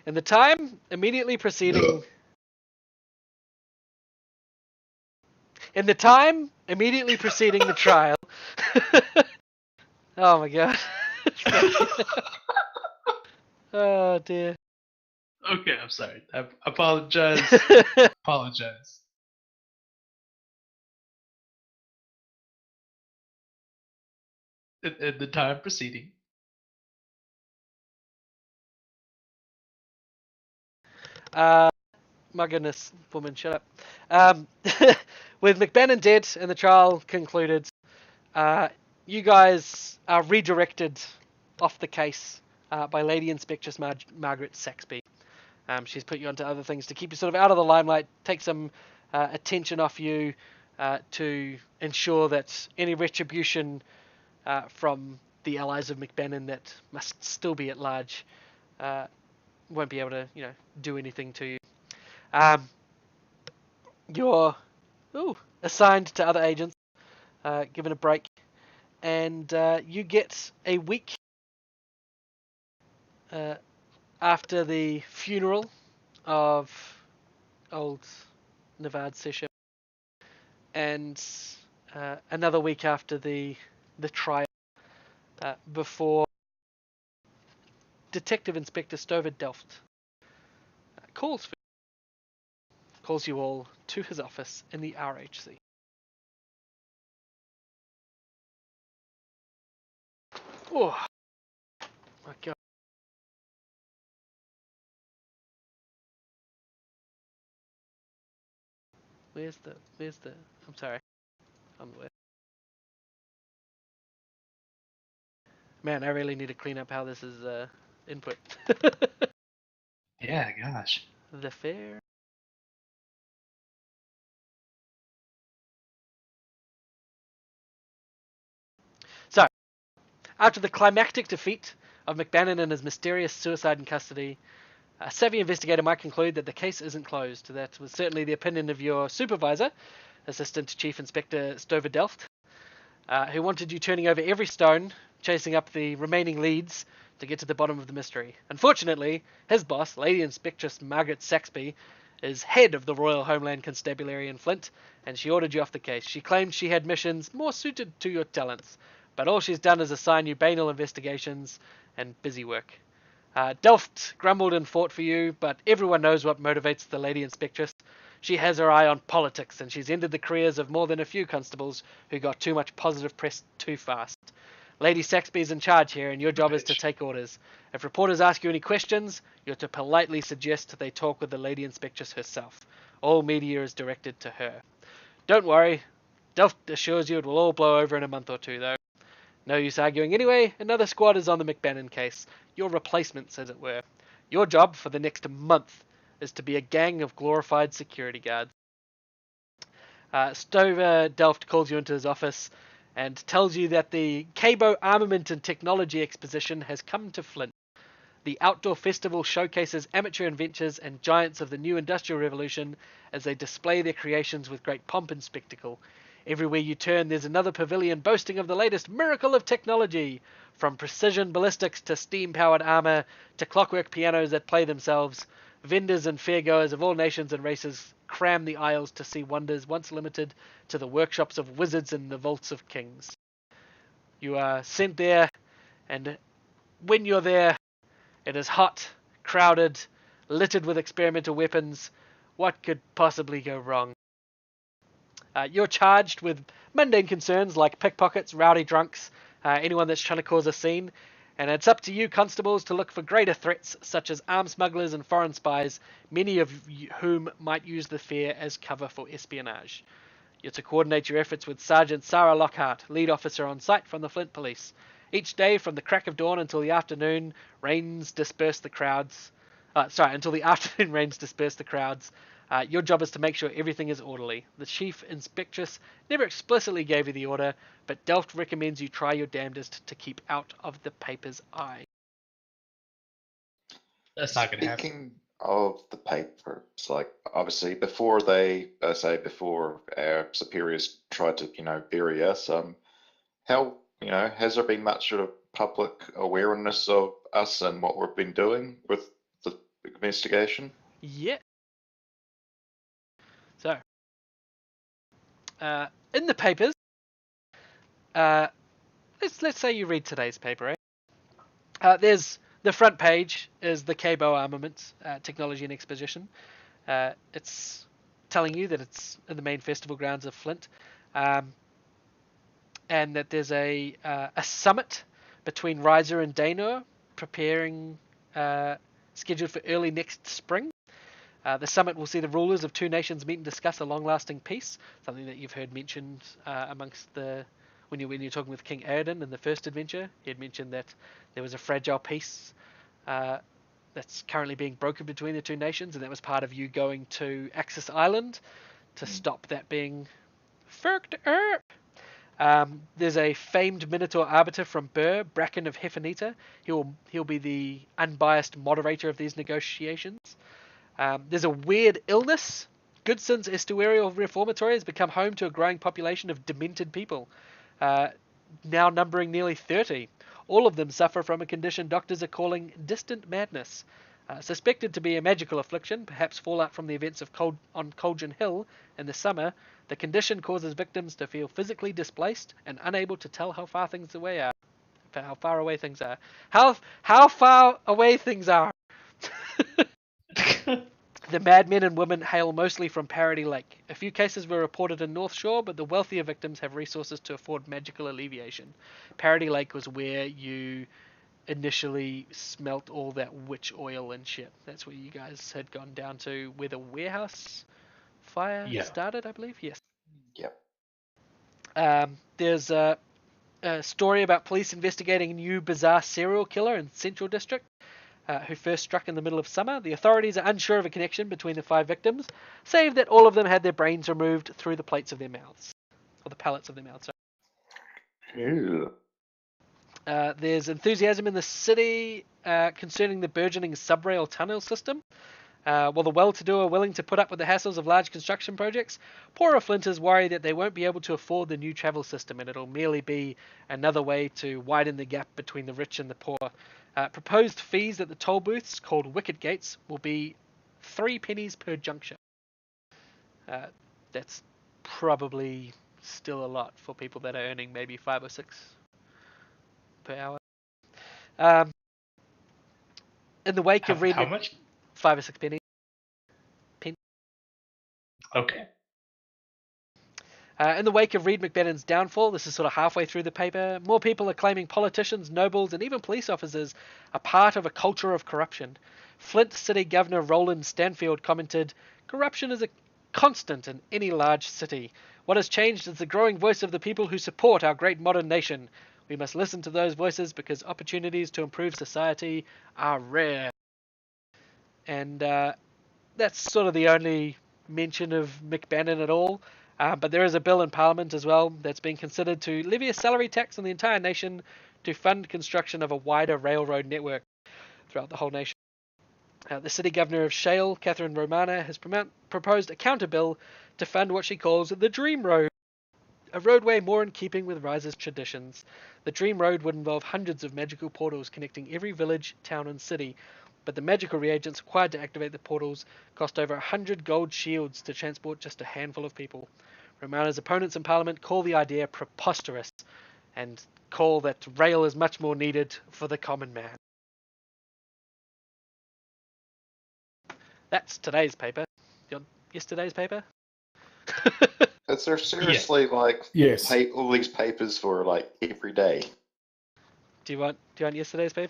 In the time immediately preceding the trial. Oh my god. Oh dear. Okay, I'm sorry. I apologize. Apologize. In the time preceding. My goodness, woman, shut up. With McBannon dead and the trial concluded, you guys are redirected off the case by Lady Inspectress Margaret Saxby. She's put you onto other things to keep you sort of out of the limelight, take some attention off you to ensure that any retribution from the allies of McBannon that must still be at large won't be able to, do anything to you. You're assigned to other agents, given a break, and you get a week after the funeral of old Navad Sesha, and another week after the trial, before Detective Inspector Stover Delft calls you all to his office in the RHC. Oh my god. Where's the I'm sorry. I'm the way. Man, I really need to clean up how this is input. Yeah, gosh. The fair. So, after the climactic defeat of McBannon and his mysterious suicide in custody, a savvy investigator might conclude that the case isn't closed. That was certainly the opinion of your supervisor, Assistant Chief Inspector Stover Delft, who wanted you turning over every stone, chasing up the remaining leads to get to the bottom of the mystery. Unfortunately, his boss, Lady Inspectress Margaret Saxby, is head of the Royal Homeland Constabulary in Flint, and she ordered you off the case. She claimed she had missions more suited to your talents, but all she's done is assign you banal investigations and busy work. Delft grumbled and fought for you, but everyone knows what motivates the Lady Inspectress. She has her eye on politics, and she's ended the careers of more than a few constables who got too much positive press too fast. Lady Saxby's in charge here, and your job is to take orders. If reporters ask you any questions, you're to politely suggest they talk with the Lady Inspectress herself. All media is directed to her. Don't worry, Delft assures you it will all blow over in a month or two, though. No use arguing anyway, another squad is on the McBannon case. Your replacements, as it were. Your job for the next month is to be a gang of glorified security guards. Stover Delft calls you into his office and tells you that the Cabo Armament and Technology Exposition has come to Flint. The outdoor festival showcases amateur inventors and giants of the new industrial revolution as they display their creations with great pomp and spectacle. Everywhere you turn, there's another pavilion boasting of the latest miracle of technology, from precision ballistics to steam-powered armor to clockwork pianos that play themselves. Vendors and fairgoers of all nations and races cram the aisles to see wonders once limited to the workshops of wizards and the vaults of kings. You are sent there, and when you're there, it is hot, crowded, littered with experimental weapons. What could possibly go wrong? You're charged with mundane concerns like pickpockets, rowdy drunks, anyone that's trying to cause a scene, and it's up to you constables to look for greater threats such as arms smugglers and foreign spies, many of whom might use the fair as cover for espionage. You're to coordinate your efforts with Sergeant Sarah Lockhart, lead officer on site from the Flint Police. Each day from the crack of dawn until the afternoon rains disperse the crowds. Until the afternoon rains disperse the crowds. Your job is to make sure everything is orderly. The Chief Inspectress never explicitly gave you the order, but Delft recommends you try your damnedest to keep out of the paper's eye. That's not going to happen. Speaking of the papers, like obviously before our superiors tried to, bury us, how, has there been much sort of public awareness of us and what we've been doing with the investigation? Yeah. So, in the papers, let's say you read today's paper, there's the front page is the Cabo Armament Technology and Exposition. It's telling you that it's in the main festival grounds of Flint, and that there's a summit between Riser and Daenor preparing, scheduled for early next spring. The summit will see the rulers of two nations meet and discuss a long-lasting peace, something that you've heard mentioned amongst the when you're talking with King Aedan in the first adventure. He had mentioned that there was a fragile peace that's currently being broken between the two nations, and that was part of you going to Axis Island to stop that being fucked up. There's a famed Minotaur arbiter from Burr, Bracken of Hefenita. He'll be the unbiased moderator of these negotiations. There's a weird illness. Goodson's Estuarial Reformatory has become home to a growing population of demented people, now numbering nearly 30. All of them suffer from a condition doctors are calling distant madness. Suspected to be a magical affliction, perhaps fallout from the events on Colgan Hill in the summer, the condition causes victims to feel physically displaced and unable to tell how far away things are. How far away things are. The madmen and women hail mostly from Parody Lake. A few cases were reported in North Shore, but the wealthier victims have resources to afford magical alleviation. Parody Lake was where you initially smelt all that witch oil and shit. That's where you guys had gone down to, where the warehouse fire started, I believe. Yes. Yep. There's a story about police investigating a new bizarre serial killer in Central District, who first struck in the middle of summer. The authorities are unsure of a connection between the 5 victims, save that all of them had their brains removed through the plates of their mouths, or the pallets of their mouths. Ew. There's enthusiasm in the city concerning the burgeoning subrail tunnel system. While the well-to-do are willing to put up with the hassles of large construction projects, poorer Flinters worry that they won't be able to afford the new travel system, and it'll merely be another way to widen the gap between the rich and the poor. Proposed fees at the toll booths, called wicket gates, will be 3 pennies per junction. That's probably still a lot for people that are earning maybe 5 or 6 per hour. In the wake of How much? 5 or 6 pennies. Okay. In the wake of Reed McBennen's downfall, this is sort of halfway through the paper, more people are claiming politicians, nobles, and even police officers are part of a culture of corruption. Flint City Governor Roland Stanfield commented, "Corruption is a constant in any large city. What has changed is the growing voice of the people who support our great modern nation. We must listen to those voices because opportunities to improve society are rare." And that's sort of the only mention of McBannen at all. But there is a bill in Parliament as well that's being considered to levy a salary tax on the entire nation to fund construction of a wider railroad network throughout the whole nation. The City Governor of Shale, Catherine Romana, has proposed a counter bill to fund what she calls the Dream Road, a roadway more in keeping with Rise's traditions. The Dream Road would involve hundreds of magical portals connecting every village, town, and city, but the magical reagents required to activate the portals cost over 100 gold shields to transport just a handful of people. Romana's opponents in Parliament call the idea preposterous and call that rail is much more needed for the common man. That's today's paper. Yesterday's paper? Is there seriously all these papers for like every day? Do you want yesterday's paper?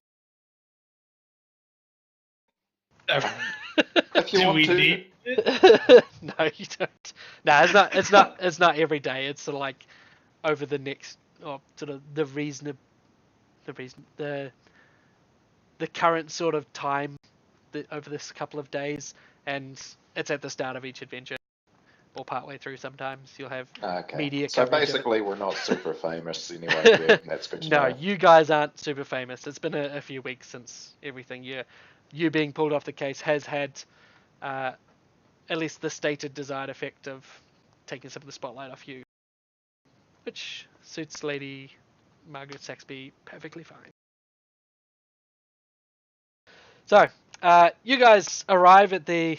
If you Do want we to. need it? No, you don't. No, it's not every day. It's sort of like over the next, or sort of the current sort of time over this couple of days, and it's at the start of each adventure or partway through. Sometimes you'll have media So coverage. basically, we're not super famous anyway. That's good to know. No, you guys aren't super famous. It's been a few weeks since everything. You being pulled off the case has had at least the stated desired effect of taking some of the spotlight off you, which suits Lady Margaret Saxby perfectly fine. So, You guys arrive at the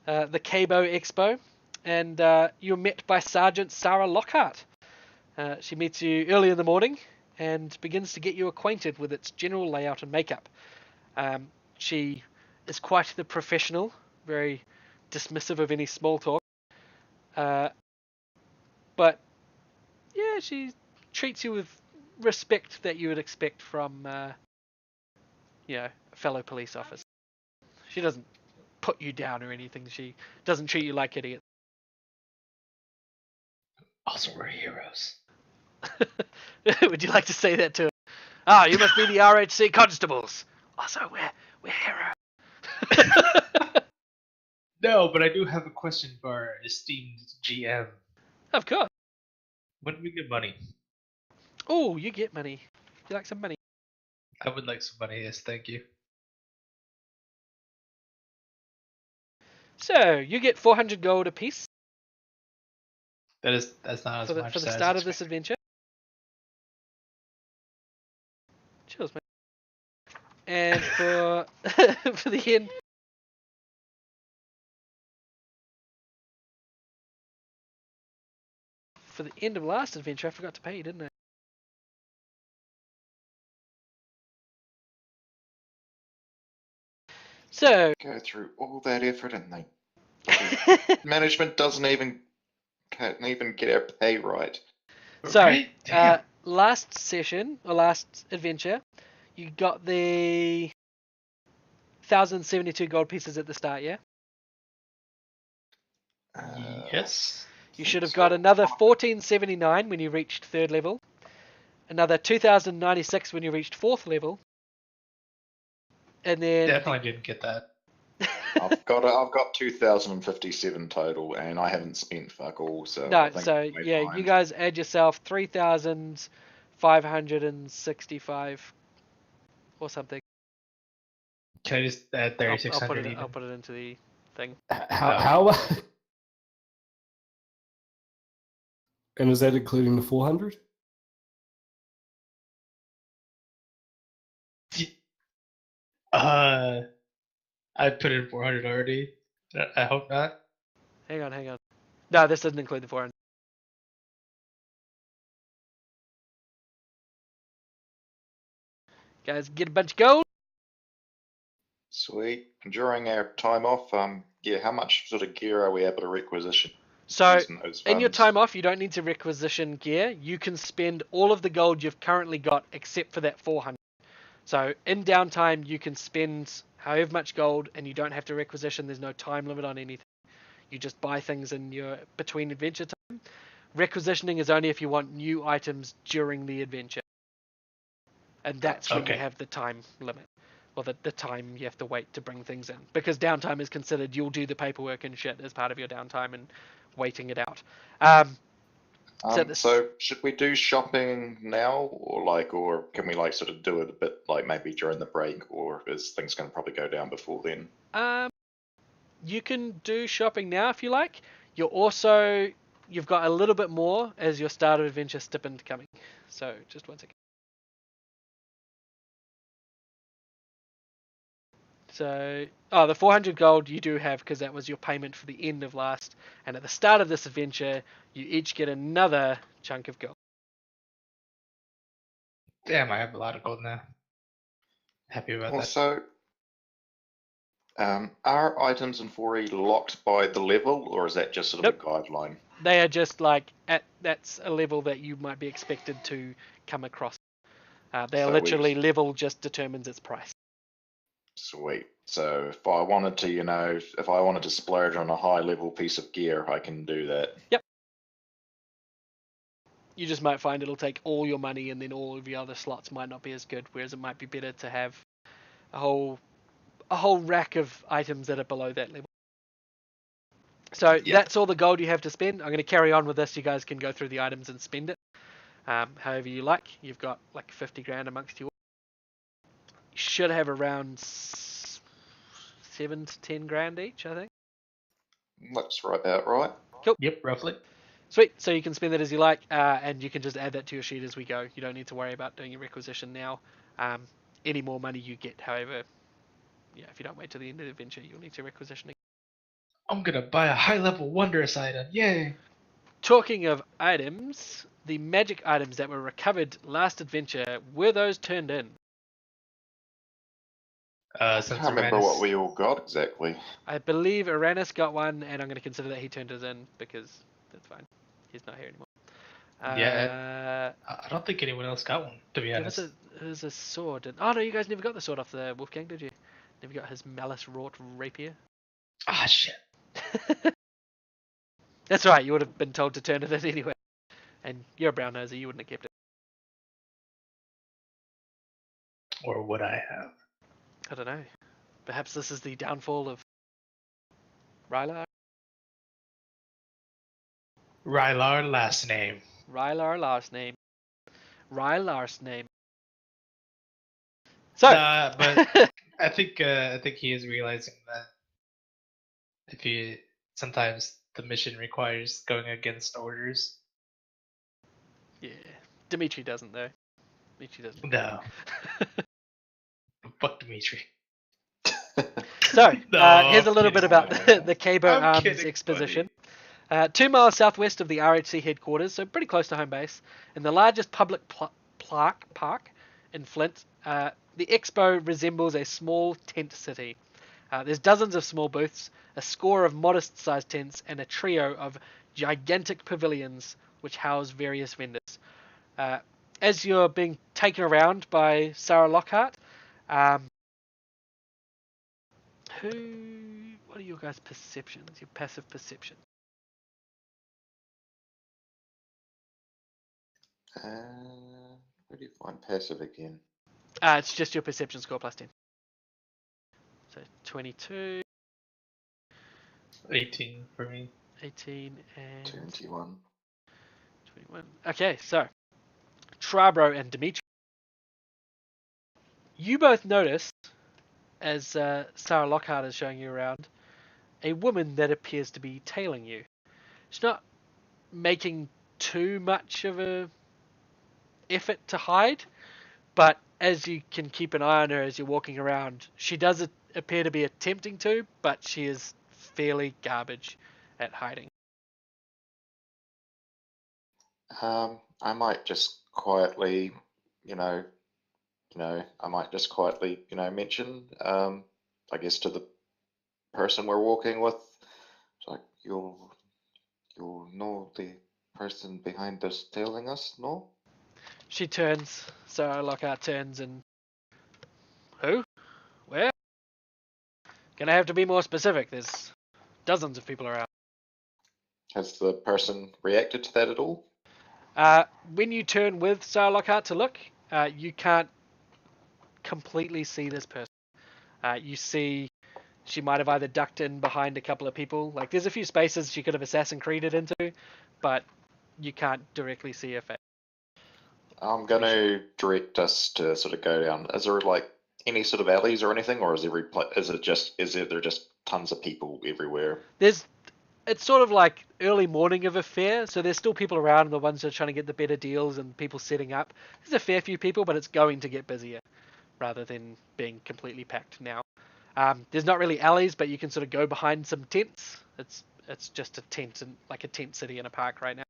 Cabo Expo, and you're met by Sergeant Sarah Lockhart. She meets you early in the morning and begins to get you acquainted with its general layout and makeup. She is quite the professional, very dismissive of any small talk. But yeah, she treats you with respect that you would expect from a fellow police officer. She doesn't put you down or anything. She doesn't treat you like idiots. Also, we're heroes. Would you like to say that to her? Ah, you must be the RHC constables. Also, we're heroes. No, but I do have a question for our esteemed GM. Of course. When do we get money? Oh, you get money. You like some money? I would like some money, yes, thank you. So, you get 400 gold apiece. That's not as much for the start of this adventure. Cheers, mate. And for for the end. For the end of last adventure, I forgot to pay you, didn't I? So go through all that effort and management can't even get our pay right. So last session or last adventure, you got the 1,072 gold pieces at the start, yeah? Yes. You should have got another 1,479 when you reached 3rd level, another 2,096 when you reached 4th level, and then definitely didn't get that. I've got 2,057 total, and I haven't spent fuck all. So no, so yeah, you guys add yourself 3,565 or something. Can I just add 3,600? I'll put it into the thing. How? And is that including the 400? I put in 400 already. I hope not. Hang on. No, this doesn't include the 400. Guys, get a bunch of gold. Sweet. During our time off, how much sort of gear are we able to requisition? So, in your time off, you don't need to requisition gear. You can spend all of the gold you've currently got except for that 400. So, in downtime, you can spend however much gold and you don't have to requisition. There's no time limit on anything. You just buy things in your between adventure time. Requisitioning is only if you want new items during the adventure. And that's when you have the time limit. Or the time you have to wait to bring things in. Because downtime is considered you'll do the paperwork and shit as part of your downtime and waiting it out. So should we do shopping now, or can we sort of do it a bit maybe during the break, or is things going to probably go down before then? You can do shopping now if you like. You've got a little bit more as your start of adventure stipend coming. So just one second. So, the 400 gold you do have because that was your payment for the end of last. And at the start of this adventure, you each get another chunk of gold. Damn, I have a lot of gold now. Happy about that. Also, are items in 4E locked by the level, or is that just sort of a guideline? They are just that's a level that you might be expected to come across. They are literally level just determines its price. Sweet. So if I wanted to splurge on a high level piece of gear, I can do that. Yep. You just might find it'll take all your money and then all of your other slots might not be as good, whereas it might be better to have a whole rack of items that are below that level. So that's all the gold you have to spend. I'm going to carry on with this. You guys can go through the items and spend it however you like. You've got 50 grand amongst you. You should have around 7 to 10 grand each, I think. Looks about right. Cool. Yep, roughly. Sweet. So you can spend it as you like, and you can just add that to your sheet as we go. You don't need to worry about doing your requisition now. Any more money you get, however, if you don't wait till the end of the adventure, you'll need to requisition it. I'm gonna buy a high-level wondrous item. Yay! Talking of items, the magic items that were recovered last adventure, were those turned in? I Since can't remember what Uranus- we all got exactly. I believe Uranus got one, and I'm going to consider that he turned his in because that's fine. He's not here anymore. Yeah, I don't think anyone else got one, to be There was honest. a sword. Oh no, you guys never got the sword off the Wolfgang, did you? Never got his malice wrought rapier. Ah, shit. That's right. You would have been told to turn it in anyway. And you're a brown noser. You wouldn't have kept it. Or would I have? I don't know. Perhaps this is the downfall of Rylar. Rylar last name. Rylar last name. Rylar's name. So, Nah, but I think he is realizing that if he sometimes the mission requires going against orders. yeah, Dimitri doesn't though. Dimitri doesn't. No. Fuck Dimitri. So, No, here's a little bit about the Cabo I'm Arms kidding, exposition. 2 miles southwest of the RHC headquarters, so pretty close to home base, in the largest public park in Flint, the expo resembles a small tent city. There's dozens of small booths, a score of modest-sized tents, and a trio of gigantic pavilions which house various vendors. As you're being taken around by Sarah Lockhart, what are your guys' perceptions? Your passive perception? Where do you find passive again? It's just your perception score plus 10. So 22, 18 for me. 18, and 21. 21. Okay, so Trabro and Dimitri. You both notice, as Sarah Lockhart is showing you around, a woman that appears to be tailing you. She's not making too much of a effort to hide, but as you can keep an eye on her as you're walking around, she does appear to be attempting to, but she is fairly garbage at hiding. I might just quietly, I might just quietly, mention, I guess to the person we're walking with, like you'll know the person behind us tailing us, no? She turns, Sarah Lockhart turns and... Who? Where? Gonna have to be more specific, there's dozens of people around. Has the person reacted to that at all? When you turn with Sarah Lockhart to look, you can't completely see this person. You see she might have either ducked in behind a couple of people. Like, there's a few spaces she could have Assassin's Creeded into, but you can't directly see her face. I'm going to direct us to sort of go down. Is there like any sort of alleys or anything, or is there just tons of people everywhere? It's sort of like early morning of a fair, so there's still people around, the ones that are trying to get the better deals and people setting up. There's a fair few people, but it's going to get busier rather than being completely packed now. There's not really alleys, but you can sort of go behind some tents. It's just a tent, and like a tent city in a park right now.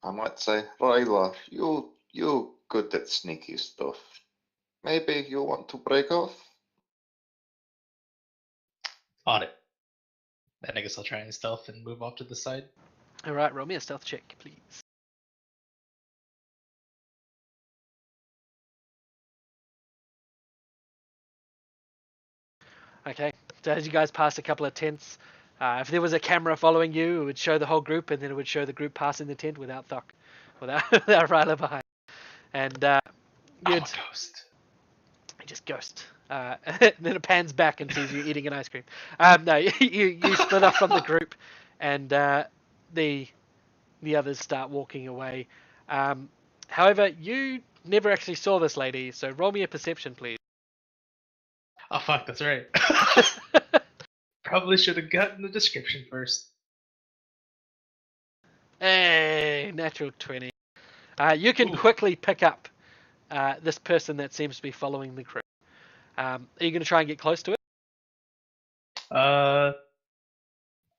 I might say, Lila, you're good at sneaky stuff. Maybe you want to break off? On it. Then I guess I'll try and stealth and move off to the side. All right, roll me a stealth check, please. Okay, so as you guys pass a couple of tents, if there was a camera following you, it would show the whole group, and then it would show the group passing the tent without without Ryla behind. And I'm you'd a ghost. just ghost. And then it pans back and sees you eating an ice cream. No, you split up from the group, and the others start walking away. However, you never actually saw this lady, so roll me a perception, please. Oh fuck, that's right. Probably should have gotten the description first. Hey, natural 20. You can Ooh. quickly pick up this person that seems to be following the group. Are you going to try and get close to it?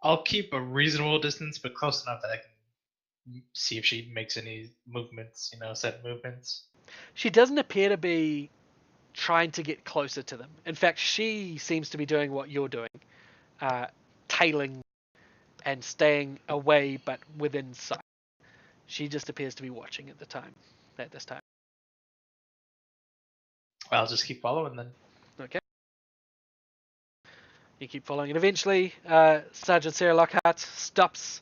I'll keep a reasonable distance, but close enough that I can see if she makes any movements. Set movements. She doesn't appear to be trying to get closer to them. In fact, she seems to be doing what you're doing, tailing and staying away but within sight. She just appears to be watching at this time. I'll just keep following then. Okay. You keep following, and eventually Sergeant Sarah Lockhart stops,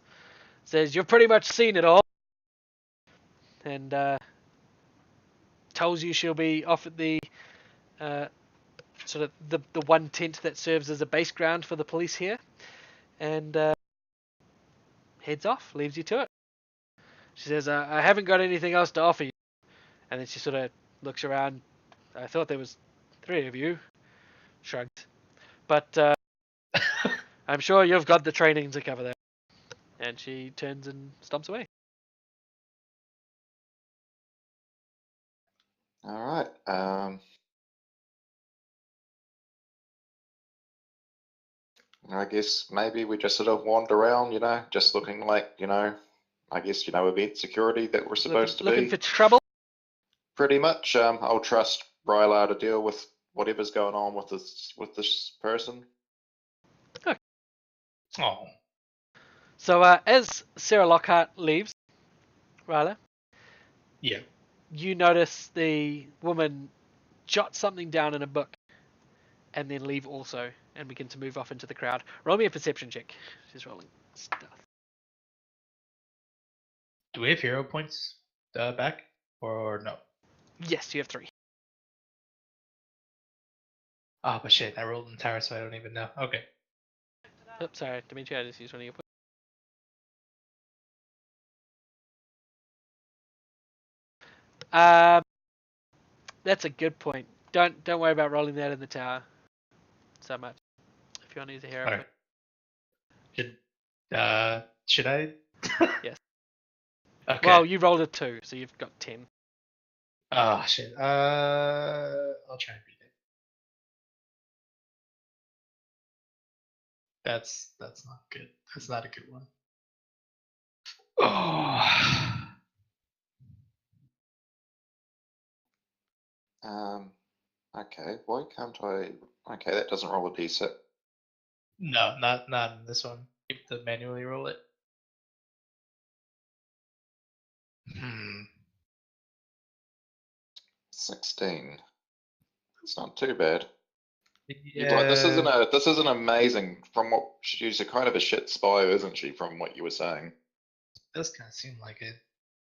says, "You've pretty much seen it all," and tells you she'll be off at the sort of the one tent that serves as a base ground for the police here, and heads off, leaves you to it. She says, "I haven't got anything else to offer you," and then she sort of looks around. "I thought there was 3 of you," shrugged, "but I'm sure you've got the training to cover that." And she turns and stomps away. All right. I guess maybe we just sort of wander around, just looking like, I guess, event security that we're supposed to looking be. for trouble? Pretty much. I'll trust Brylar to deal with whatever's going on with this person. Okay. Oh. So as Sarah Lockhart leaves, rather, Yeah. you notice the woman jot something down in a book and then leave also and begin to move off into the crowd. Roll me a perception check. She's rolling stuff. Do we have hero points back or no? Yes, you have 3. Oh, but shit, I rolled in tower, so I don't even know. Okay. Oops, sorry, Dimitri, I just used one of your points. That's a good point. Don't worry about rolling that in the tower so much. If you want to use a hero point. Should I? Yes. Okay. Well, you rolled a 2, so you've got 10. Oh shit. I'll try and beat it. That's not good. That's not a good one. Oh. Okay. Why can't I? Okay, that doesn't roll a d6. No, not in this one. You have to manually roll it. 16. It's not too bad. Yeah. This isn't amazing. From what she's a kind of a shit spy, isn't she? From what you were saying. It does kind of seem like it,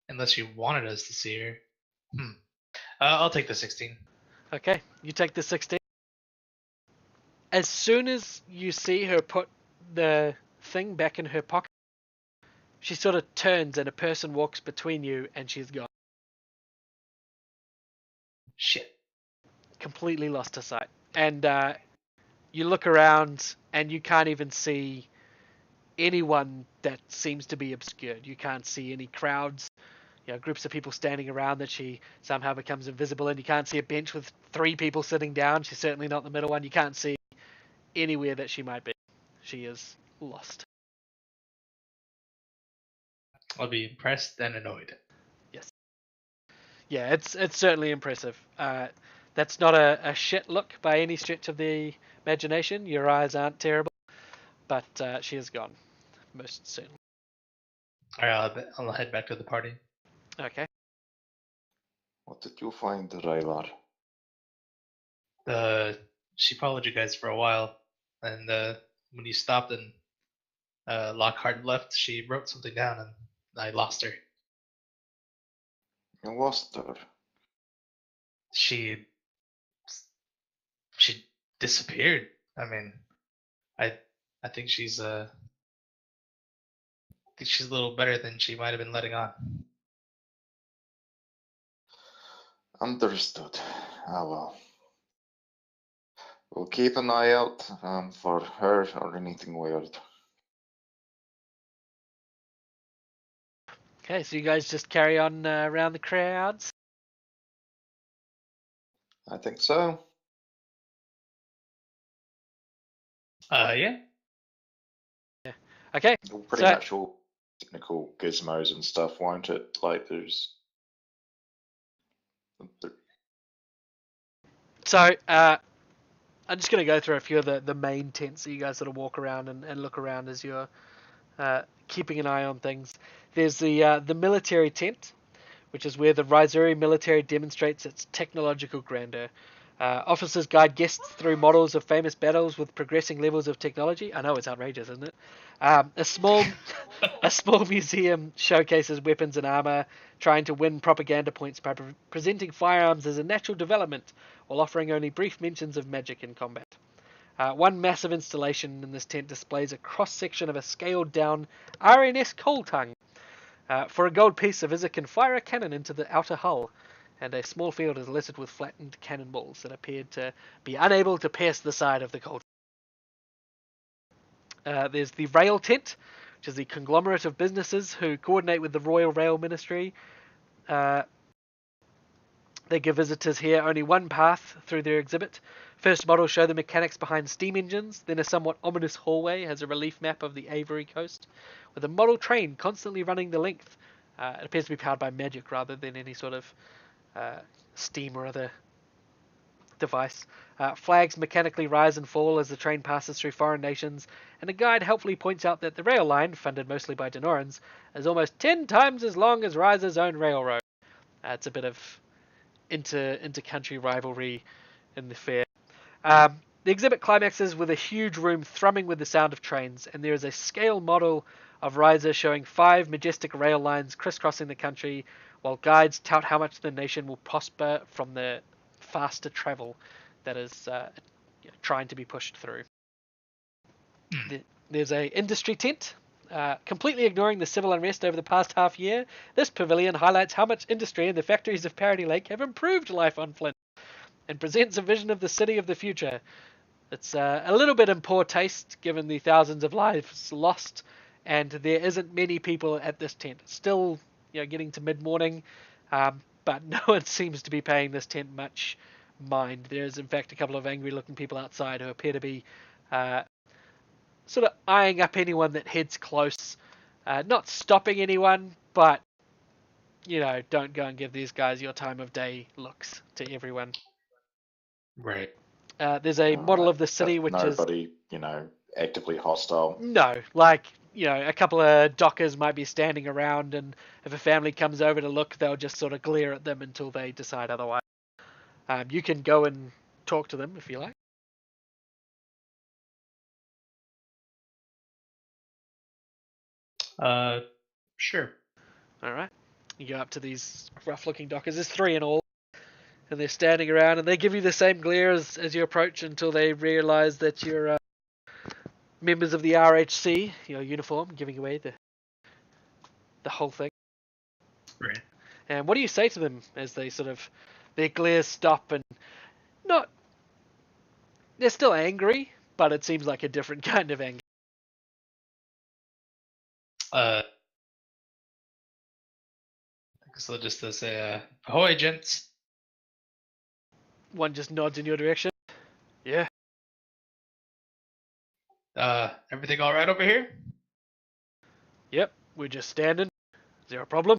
unless you wanted us to see her. I'll take the 16. Okay, you take the 16. As soon as you see her put the thing back in her pocket, she sort of turns and a person walks between you and she's gone. Shit. Completely lost her sight. And you look around and you can't even see anyone that seems to be obscured. You can't see any crowds, groups of people standing around that she somehow becomes invisible in. You can't see a bench with 3 people sitting down. She's certainly not the middle one. You can't see anywhere that she might be. She is lost. I'll be impressed and annoyed. Yes. Yeah, it's certainly impressive. That's not a shit look by any stretch of the imagination. Your eyes aren't terrible, but she is gone, most certainly. All right, I'll head back to the party. Okay. What did you find, Rylar? She followed you guys for a while, and when you stopped and Lockhart left, she wrote something down, and I lost her. You lost her. She disappeared. I mean, I think she's a little better than she might have been letting on. Understood. Ah, well. We'll keep an eye out for her or anything weird. Okay, so you guys just carry on around the crowds? I think so. Yeah. Okay. Pretty So- much all technical gizmos and stuff, won't it? Like there's. So, I'm just going to go through a few of the main tents that you guys sort of walk around and look around as you're keeping an eye on things. There's the military tent, which is where the Raizuri military demonstrates its technological grandeur. Officers guide guests through models of famous battles with progressing levels of technology. I know it's outrageous, isn't it? A small museum showcases weapons and armor, trying to win propaganda points by presenting firearms as a natural development, while offering only brief mentions of magic in combat. One massive installation in this tent displays a cross-section of a scaled-down RNS coal tongue. For a gold piece, a visitor can fire a cannon into the outer hull, and a small field is littered with flattened cannonballs that appeared to be unable to pierce the side of the coal. There's the rail tent, which is the conglomerate of businesses who coordinate with the Royal Rail Ministry. They give visitors here only one path through their exhibit. First models show the mechanics behind steam engines, then a somewhat ominous hallway has a relief map of the Avery coast, with a model train constantly running the length. It appears to be powered by magic rather than any sort of steam or other device. Flags mechanically rise and fall as the train passes through foreign nations, and a guide helpfully points out that the rail line, funded mostly by Denorans, is almost 10 times as long as Riser's own railroad. It's a bit of inter-country rivalry in the fair. The exhibit climaxes with a huge room thrumming with the sound of trains, and there is a scale model of Riser showing 5 majestic rail lines crisscrossing the country, while guides tout how much the nation will prosper from the faster travel that is trying to be pushed through. There's a industry tent. Completely ignoring the civil unrest over the past half year, this pavilion highlights how much industry in the factories of Parody Lake have improved life on Flint, and presents a vision of the city of the future. It's a little bit in poor taste, given the thousands of lives lost, and there isn't many people at this tent. It's still, getting to mid-morning, but no one seems to be paying this tent much mind. There's, in fact, a couple of angry-looking people outside who appear to be sort of eyeing up anyone that heads close. Not stopping anyone, but, don't go and give these guys your time of day looks to everyone. Right. There's a model of the city which nobody, actively hostile. No, like, a couple of dockers might be standing around, and if a family comes over to look, they'll just sort of glare at them until they decide otherwise. You can go and talk to them if you like. Sure. Alright. You go up to these rough-looking dockers. There's 3 in all. And they're standing around, and they give you the same glare as you approach until they realise that you're members of the RHC, your uniform, giving away the whole thing. Right. And what do you say to them as they sort of, their glares stop and not, they're still angry, but it seems like a different kind of anger. I guess I'll just say, ahoy, gents. One just nods in your direction. Yeah. Everything all right over here? Yep, we're just standing. Is there a problem?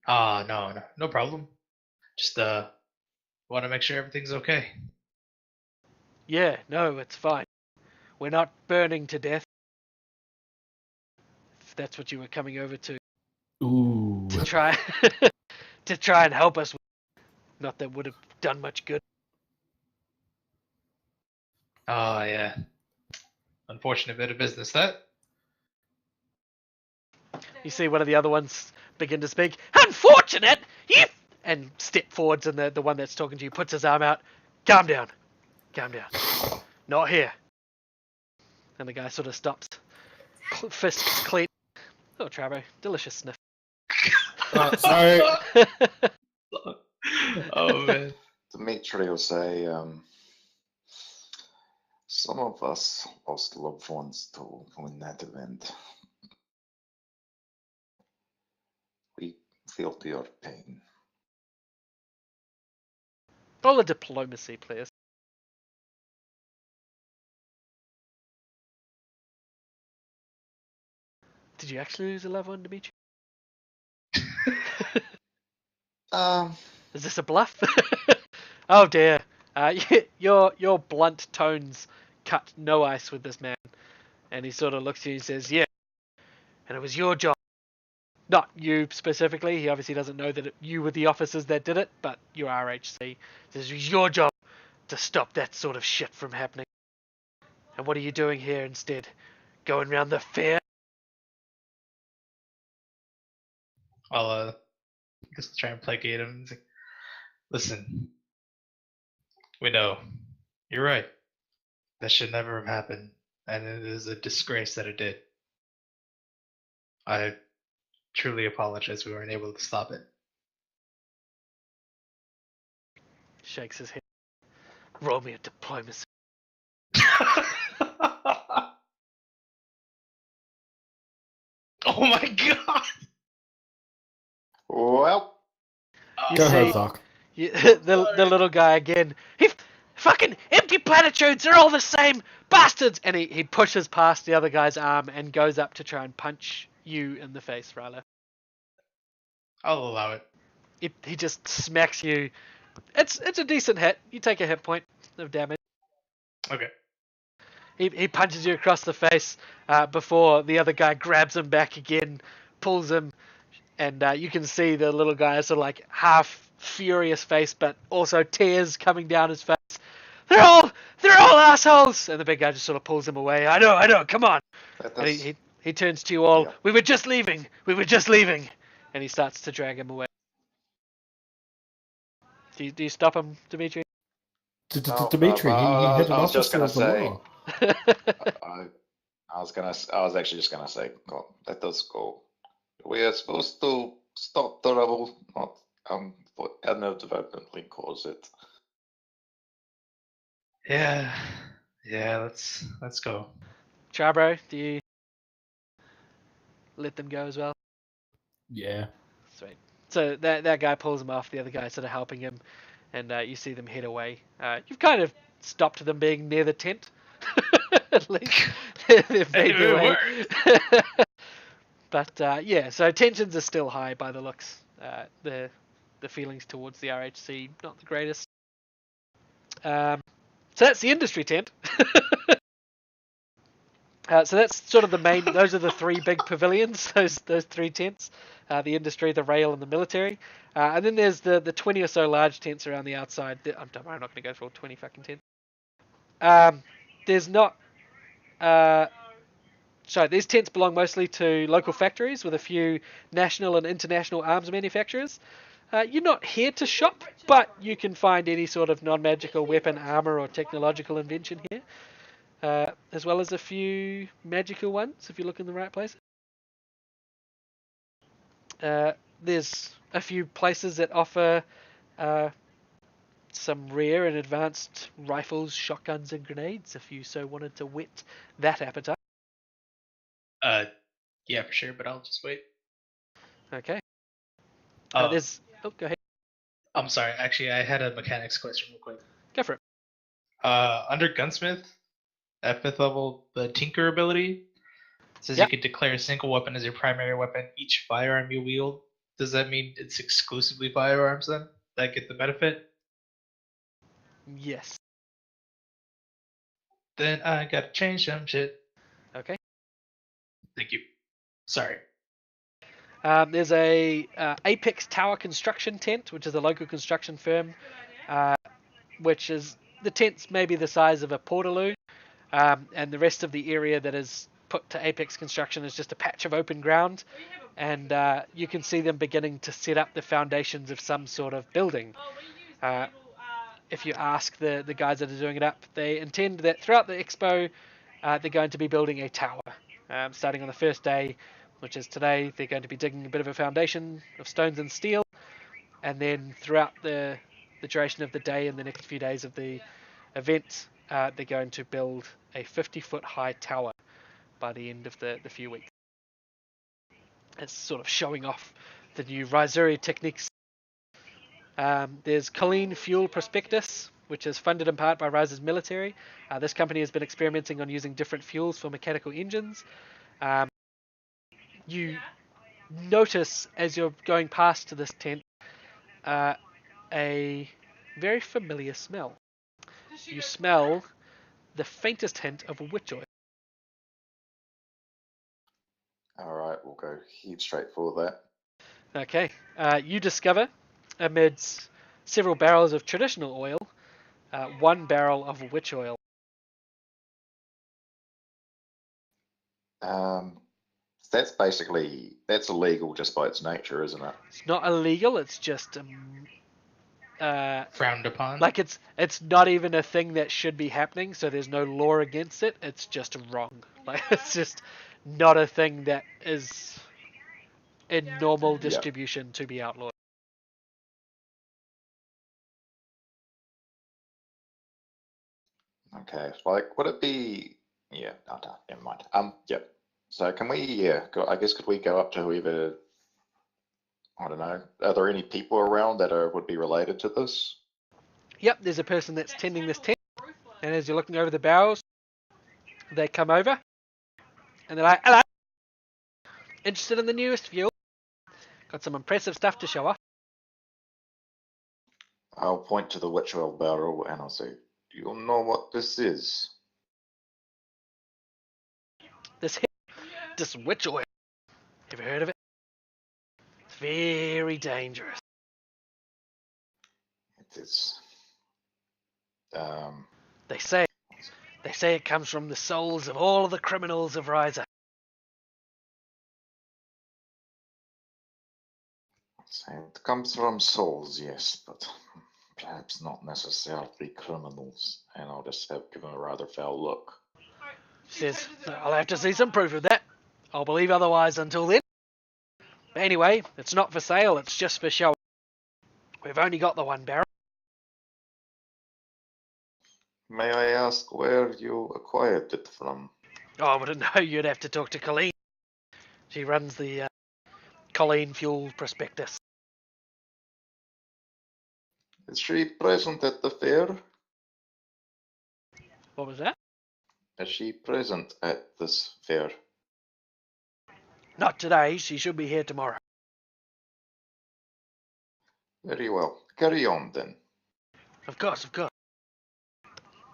No problem. Just want to make sure everything's okay. Yeah, no, it's fine. We're not burning to death. If that's what you were coming over to Ooh. try to try and help us with. Not that would have done much good. Oh yeah. Unfortunate bit of business that. You see one of the other ones begin to speak. Unfortunate! And step forwards, and the one that's talking to you puts his arm out. Calm down. Calm down. Not here. And the guy sort of stops. Fists clean. Oh, Trabo. Delicious sniff. Sorry. Oh man. Dimitri will say, some of us lost loved ones to in that event. We feel your pain. Roll a diplomacy, please. Did you actually lose a loved one, Dimitri? Um, Is this a bluff? Oh dear. Your blunt tones cut no ice with this man, and he sort of looks at you and says, "Yeah, and it was your job, not you specifically. He obviously doesn't know that you were the officers that did it, but your RHC says it was your job to stop that sort of shit from happening. And what are you doing here instead? Going round the fair?" I'll just try and placate him. He's like, listen, we know. You're right. That should never have happened, and it is a disgrace that it did. I truly apologize we weren't able to stop it. Shakes his head. Roll me a diplomacy. Oh my god! well, You Go see- ahead, Zoc. The little guy again. Fucking empty platitudes. They're all the same bastards. And he pushes past the other guy's arm and goes up to try and punch you in the face, Ryla. I'll allow it. He just smacks you. It's a decent hit. You take a hit point of damage. Okay. He punches you across the face before the other guy grabs him back again, pulls him, and you can see the little guy is sort of like half furious face, but also tears coming down his face. They're all assholes, and the big guy just sort of pulls him away. I know, come on. And he turns to you all. Yeah. We were just leaving, and he starts to drag him away. Do you stop him, Dimitri? Dimitri, he I had an was just officer gonna of the say. law. I was actually just gonna say, God, let us go. We are supposed to stop the rebel, not inadvertently cause it. Yeah. Let's go. Charbro, do you let them go as well? Yeah. Sweet. So that guy pulls him off, the other guy sort of helping him, and you see them head away. You've kind of stopped them being near the tent. At least they've made their way. But yeah, so tensions are still high by the looks. The feelings towards the RHC not the greatest. So that's the industry tent. So that's sort of the main. Those are the three big pavilions. Those three tents: the industry, the rail, and the military. And then there's the 20 or so large tents around the outside. I'm not going to go for all 20 fucking tents. There's not. So these tents belong mostly to local factories with a few national and international arms manufacturers. You're not here to shop, but you can find any sort of non-magical weapon, armor, or technological invention here. As well as a few magical ones, if you look in the right place. There's a few places that offer some rare and advanced rifles, shotguns, and grenades, if you so wanted to whet that appetite. Yeah, for sure, but I'll just wait. Okay. Oh, Go ahead. I'm sorry. Actually, I had a mechanics question real quick. Go for it. Under Gunsmith, at 5th level, the Tinker ability says Yep. you can declare a single weapon as your primary weapon each firearm you wield. Does that mean it's exclusively firearms then? That get the benefit? Yes. Then I gotta change some shit. Okay. Thank you. Sorry. There's a Apex Tower Construction tent, which is a local construction firm, which is the tent's maybe the size of a portaloo, and the rest of the area that is put to Apex Construction is just a patch of open ground, and you can see them beginning to set up the foundations of some sort of building. If you ask the guys that are doing it up, they intend that throughout the expo, they're going to be building a tower. Starting on the first day, which is today, they're going to be digging a bit of a foundation of stones and steel, and then throughout the duration of the day and the next few days of the event, they're going to build a 50-foot high tower by the end of the few weeks. It's sort of showing off the new Raizuri techniques. There's Colleen Fuel Prospectus, which is funded in part by Rise's military. This company has been experimenting on using different fuels for mechanical engines. you notice as you're going past to this tent a very familiar smell. You smell the faintest hint of witch oil. Alright, we'll go head straight for that. Okay. You discover, amidst several barrels of traditional oil, one barrel of witch oil. That's basically, that's illegal just by its nature, isn't it? It's not illegal. It's just Frowned upon. like it's not even a thing that should be happening. So there's no law against it. It's just wrong. Like it's just not a thing that is in normal distribution to be outlawed. Okay, like, would it be? Yeah, no, never mind. Yep. So can we? I guess could we go up to whoever? I don't know. Are there any people around that would be related to this? Yep, there's a person that's tending this tent, and as you're looking over the barrels, they come over, and they're like, "Hello, interested in the newest fuel? Got some impressive stuff to show off." I'll point to the witch oil barrel and I'll say, "Do you know what this is?" This witch oil. Ever heard of it? It's very dangerous. It is. They say it comes from the souls of all of the criminals of Riza. It comes from souls, yes, but perhaps not necessarily criminals. And I'll just give him a rather foul look. She says, "I'll have to see some proof of that. I'll believe otherwise until then. But anyway, it's not for sale, it's just for show. We've only got the one barrel." May I ask where you acquired it from? Oh, I wouldn't know. You'd have to talk to Colleen. She runs the Colleen Fuel Prospectus. Is she present at the fair? What was that? Is she present at this fair? Not today. She should be here tomorrow. Very well. Carry on then. Of course.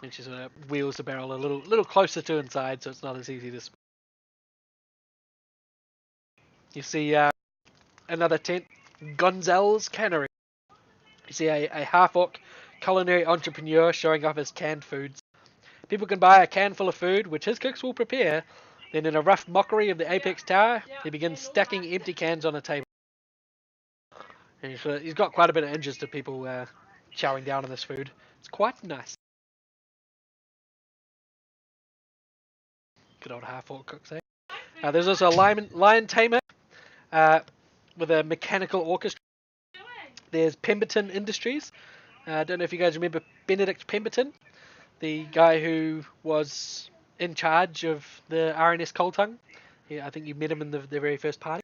And she sort of wheels the barrel a little closer to inside, so it's not as easy to. You see another tent, Gonzal's Cannery. You see a half-orc culinary entrepreneur showing off his canned foods. People can buy a can full of food, which his cooks will prepare. Then, in a rough mockery of the Apex Tower, he begins stacking empty cans on a table. And he's got quite a bit of interest of people chowing down on this food. It's quite nice. Good old half-orc cooks, eh? There's also a lion tamer with a mechanical orchestra. There's Pemberton Industries. I don't know if you guys remember Benedict Pemberton, the guy who was in charge of the RNS Coltung. Yeah, I think you met him in the very first party.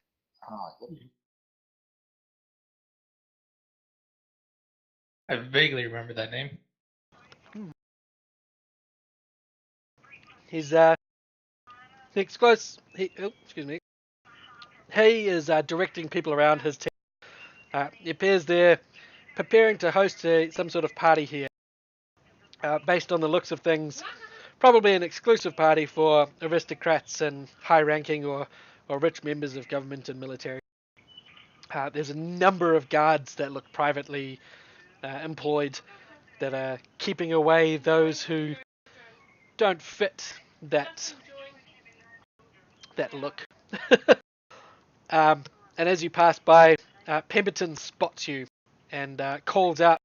I vaguely remember that name. He's excuse me. He is directing people around his team. It appears they're preparing to host some sort of party here. Based on the looks of things, probably an exclusive party for aristocrats and high-ranking or rich members of government and military. There's a number of guards that look privately employed that are keeping away those who don't fit that look. And as you pass by, Pemberton spots you and calls out,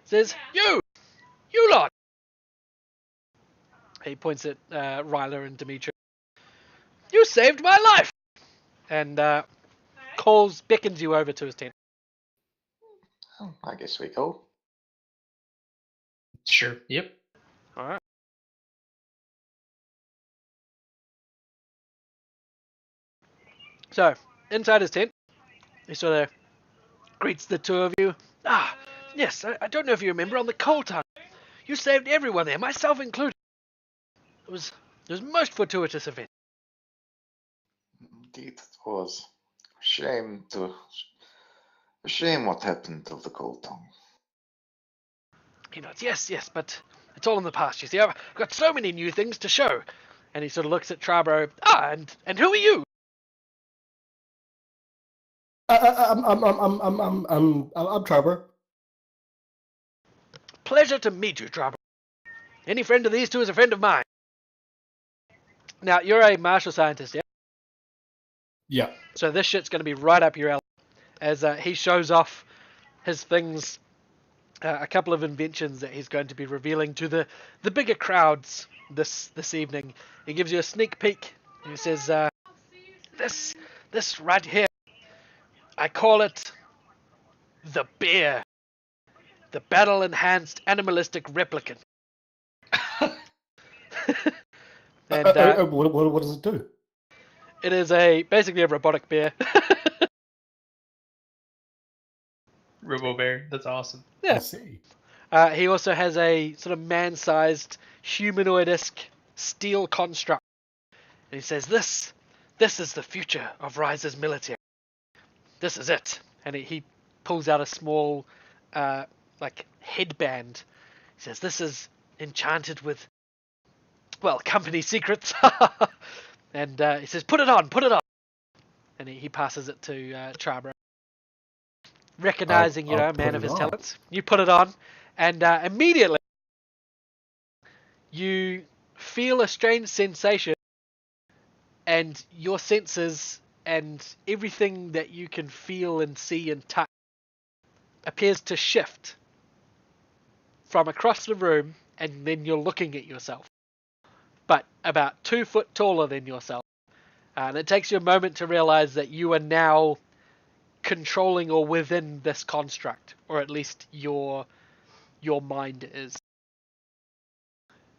says, You lot! He points at Ryla and Dimitri. You saved my life! And beckons you over to his tent. Oh, I guess we go. Sure. Yep. Alright. So, inside his tent, he sort of greets the two of you. Ah, yes, I don't know if you remember, on the Coltung. You saved everyone there, myself included. It was most fortuitous event. Indeed it was. Shame what happened to the cold tongue. He nods, yes, but it's all in the past, you see. I've got so many new things to show. And he sort of looks at Trabro. And who are you? I'm Trevor. Pleasure to meet you, Trabro. Any friend of these two is a friend of mine. Now, you're a martial scientist, yeah? Yeah. So this shit's going to be right up your alley. As he shows off his things, a couple of inventions that he's going to be revealing to the bigger crowds this evening. He gives you a sneak peek. He says, this right here, I call it the bear. The battle-enhanced animalistic replicant. And what does it do? it is basically a robotic bear. Robo Bear. That's awesome. Yeah. I see. He also has a sort of man-sized humanoid-esque steel construct. And he says, this is the future of Rise's military. This is it. And he pulls out a small, headband. He says, this is enchanted with, company secrets. And he says, put it on. And he passes it to Trabro. Recognizing, a man of his talents. You put it on, and immediately you feel a strange sensation, and your senses and everything that you can feel and see and touch appears to shift from across the room, and then you're looking at yourself, but about 2 foot taller than yourself. And it takes you a moment to realize that you are now controlling or within this construct, or at least your mind is.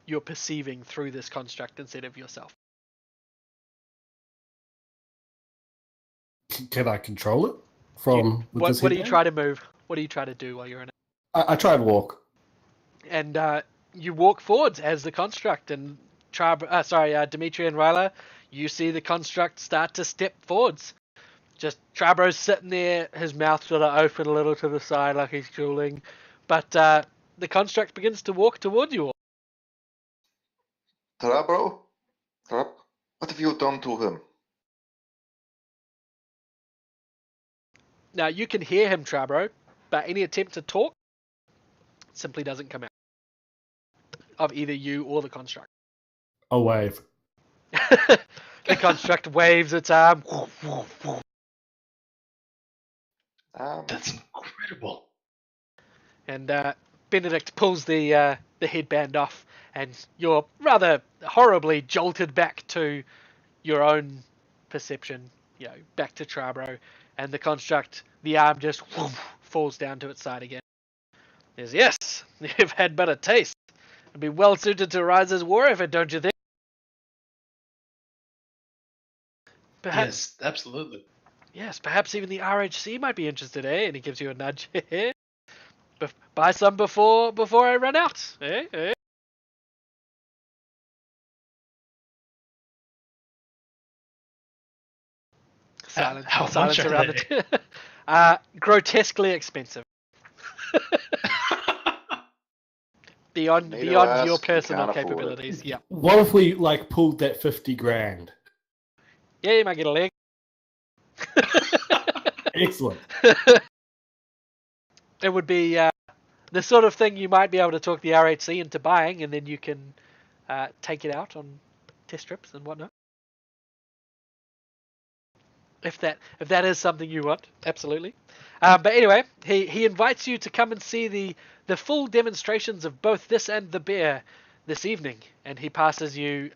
You're perceiving through this construct instead of yourself. Can I control it from? What do you try to move? What do you try to do while you're in it? I try and walk. And you walk forwards as the construct, and Dimitri and Ryla, you see the construct start to step forwards. Just Trabro's sitting there, his mouth sort of open a little to the side like he's drooling. But the construct begins to walk towards you all. Trabro? What have you done to him? Now, you can hear him, Trabro, but any attempt to talk simply doesn't come out of either you or the construct. A wave. The construct waves its arm. That's incredible. And Benedict pulls the headband off, and you're rather horribly jolted back to your own perception, back to Trabro, and the construct, the arm just falls down to its side again. Yes, you've had better taste. It'd be well suited to Rise's war effort, don't you think? Perhaps, Yes, absolutely. Yes, perhaps even the RHC might be interested, eh? And he gives you a nudge. Buy some before I run out, eh? Silence. How Silence much are around they? it. Grotesquely expensive. Beyond Need to your ask, you personal can't afford it. capabilities. Yeah. What if we pulled that 50 grand? Yeah, you might get a leg. Excellent. It would be the sort of thing you might be able to talk the RHC into buying, and then you can take it out on test trips and whatnot. If that is something you want, absolutely. But anyway, he invites you to come and see the full demonstrations of both this and the bear this evening, and he passes you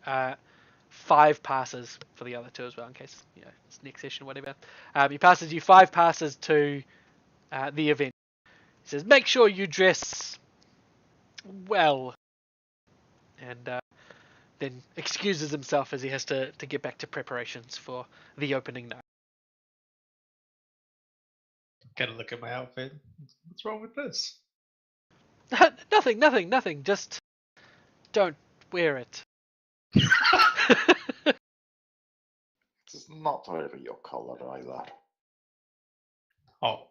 5 passes for the other 2 as well, in case it's next session, whatever. He passes you 5 passes to the event. He says, make sure you dress well, and then excuses himself as he has to get back to preparations for the opening night. Gotta look at my outfit. What's wrong with this? Nothing. Just don't wear it. It's not really your color either. Oh,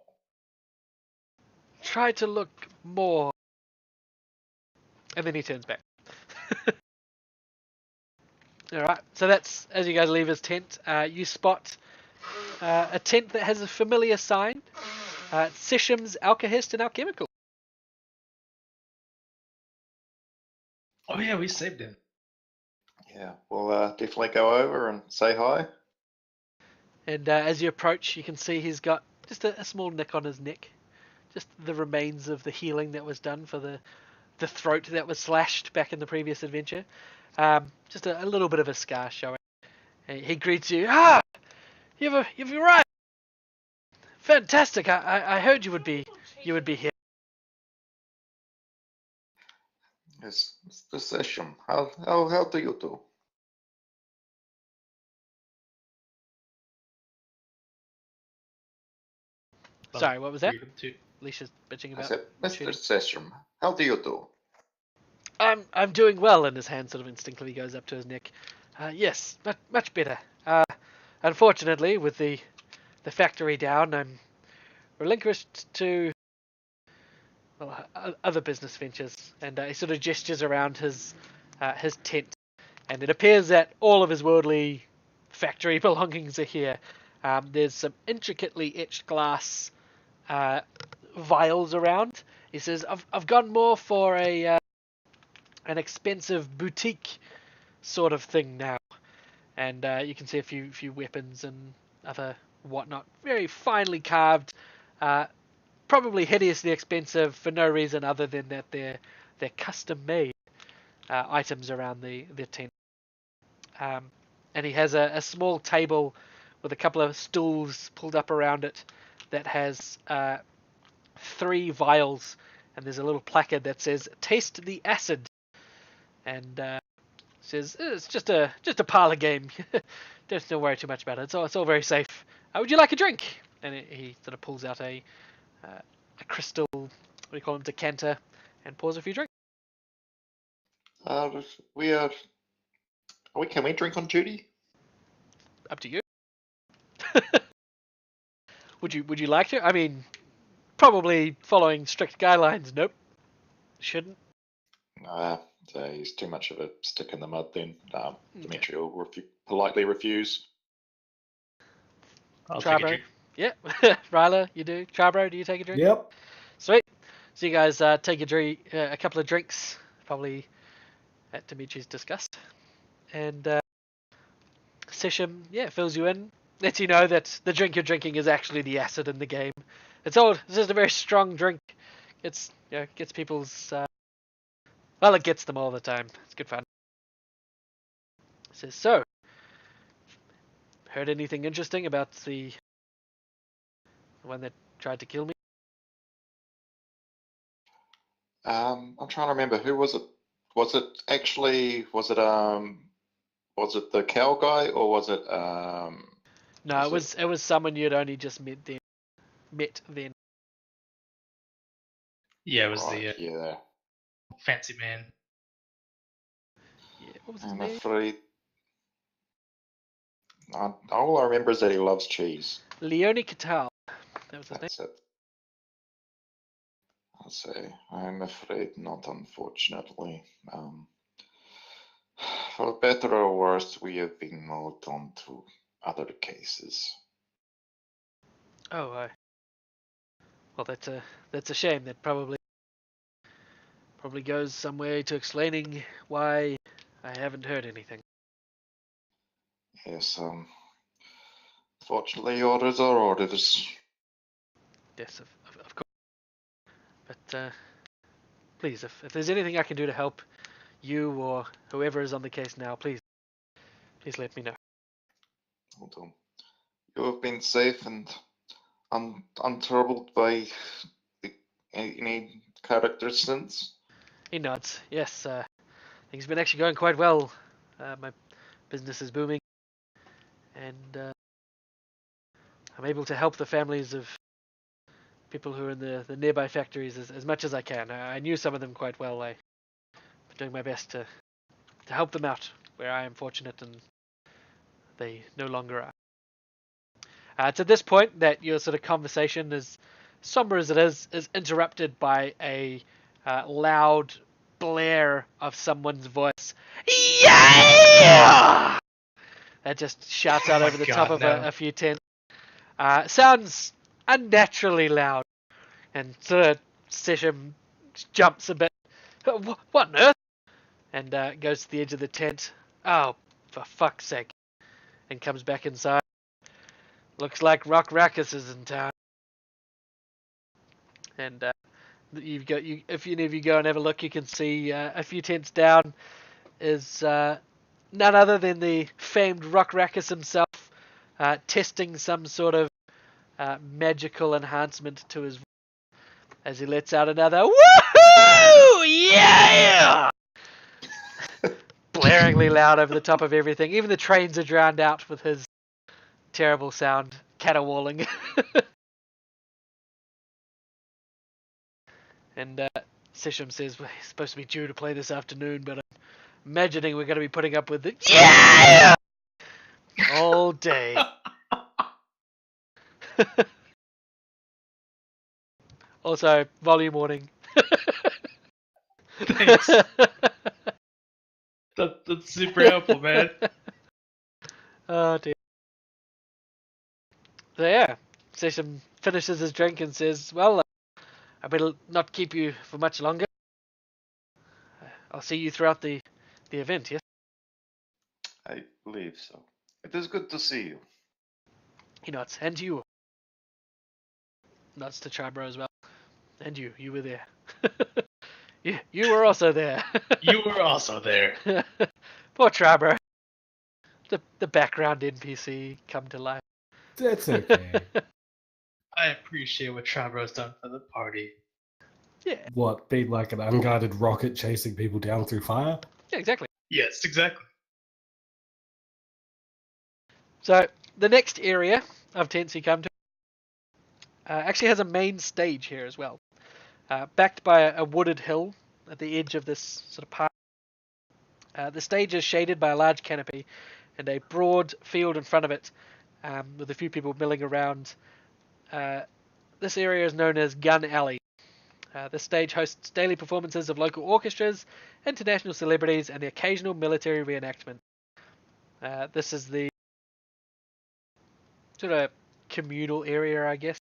Try to look more. And then he turns back. Alright, so that's, as you guys leave his tent, you spot a tent that has a familiar sign. Sesham's Alkahest and Alchemical. oh yeah, we saved him. Yeah, we'll definitely go over and say hi. And as you approach, you can see he's got just a small nick on his neck. Just the remains of the healing that was done for the throat that was slashed back in the previous adventure. Just a little bit of a scar showing. He greets you. Ah! You've arrived! Fantastic! I heard you would be here. Yes, Mr. Session. How do you do? Sorry, what was that? Freedom too. Alicia's bitching I about. said, Mr. shooting. Session, how do you do? I'm doing well, and his hand sort of instinctively goes up to his neck. Yes, much better. Unfortunately, with the factory down, I'm relinquished to other business ventures, and he sort of gestures around his tent, and it appears that all of his worldly factory belongings are here. There's some intricately etched glass vials around. He says, I've gone more for an expensive boutique sort of thing now, and you can see a few weapons and other whatnot, very finely carved, probably hideously expensive for no reason other than that they're custom made items around the tent. And he has a small table with a couple of stools pulled up around it that has 3 vials, and there's a little placard that says "Taste the acid," and says it's just a parlor game. Don't worry too much about it. It's all very safe. Would you like a drink? And he sort of pulls out a crystal, what do you call them, decanter, and pours a few drinks. Can we drink on duty? Up to you. Would you like to? I mean, probably following strict guidelines. Nope, shouldn't. So he's too much of a stick in the mud then. Okay. Dimitri will politely refuse. I'll take a Charbro? drink. Yeah. Ryla, you do. Charbro, do you take a drink? Yep. Sweet. So you guys take a couple of drinks, probably at Dimitri's disgust. And Session, fills you in, lets you know that the drink you're drinking is actually the acid in the game. It's just a very strong drink. Gets people's it gets them all the time. It's good fun. It says, so, heard anything interesting about the one that tried to kill me? I'm trying to remember, who was it? Was it the cow guy, or was it No, it was someone you'd only just met then. Yeah, it was right, the yeah. fancy man. Yeah, what was his I'm name? afraid all I remember is that he loves cheese. Leone Catal. That was his name. That's it. I'll say, I'm afraid not, unfortunately. For better or worse, we have been moved on to other cases. Oh, well, that's a shame. That probably goes some way to explaining why I haven't heard anything. Yes, fortunately, orders are orders. Yes, of course. But please, if there's anything I can do to help you or whoever is on the case now, please let me know. Hold on. You have been safe and untroubled by any characters since? He nods. Yes, things have been actually going quite well. My business is booming, and I'm able to help the families of people who are in the nearby factories as much as I can. I knew some of them quite well. I'm doing my best to help them out where I am fortunate and they no longer are. It's at this point that your sort of conversation, as somber as it is interrupted by a loud blare of someone's voice. Yeah! That just shouts out Oh my over the top God, of no. a few tents. Sounds unnaturally loud, and sort of Session jumps a bit. What on earth? And goes to the edge of the tent. Oh, for fuck's sake! And comes back inside. Looks like Rock Rackus is in town. And if any of you go and have a look, you can see a few tents down is none other than the famed Rock Rackus himself, testing some sort of magical enhancement to his voice as he lets out another woohoo! Yeah! Blaringly loud over the top of everything. Even the trains are drowned out with his terrible sound caterwauling. And Sisham says, well, he's supposed to be due to play this afternoon, but I'm imagining we're going to be putting up with it all day. Also, volume warning. Thanks. That's super helpful, man. Oh dear. So yeah, Session finishes his drink and says, well, I better not keep you for much longer. I'll see you throughout the event, yes? I believe so. It is good to see you. He nods. And you. Nods to Chibro as well. And you were there. you were also there. You were also there. Poor Chibro. The background NPC come to life. That's okay. I appreciate what Chabro's done for the party. Yeah, What, be like an unguided rocket chasing people down through fire? yeah, exactly. Yes, exactly. So the next area of tents you come to actually has a main stage here as well, backed by a wooded hill at the edge of this sort of park. The stage is shaded by a large canopy and a broad field in front of it, with a few people milling around. This area is known as Gun Alley. This stage hosts daily performances of local orchestras, international celebrities, and the occasional military reenactment. This is the sort of communal area, I guess.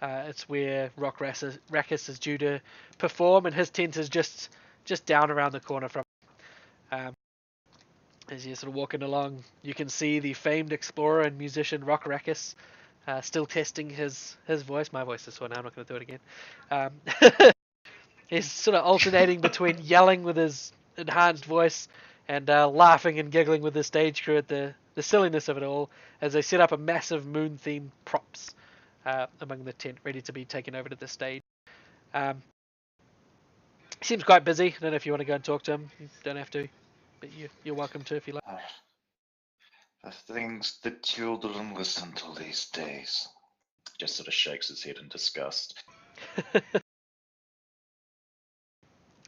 It's where Rock Rackus is due to perform, and his tent is just down around the corner from him. As you're sort of walking along, you can see the famed explorer and musician Rock Rackus still testing his voice. My voice is sore now, I'm not going to do it again. He's sort of alternating between yelling with his enhanced voice and laughing and giggling with the stage crew at the silliness of it all as they set up a massive moon-themed props among the tent, ready to be taken over to the stage. He seems quite busy. I don't know if you want to go and talk to him. You don't have to, but you're welcome to if you like. The things the children listen to these days. Just sort of shakes his head in disgust.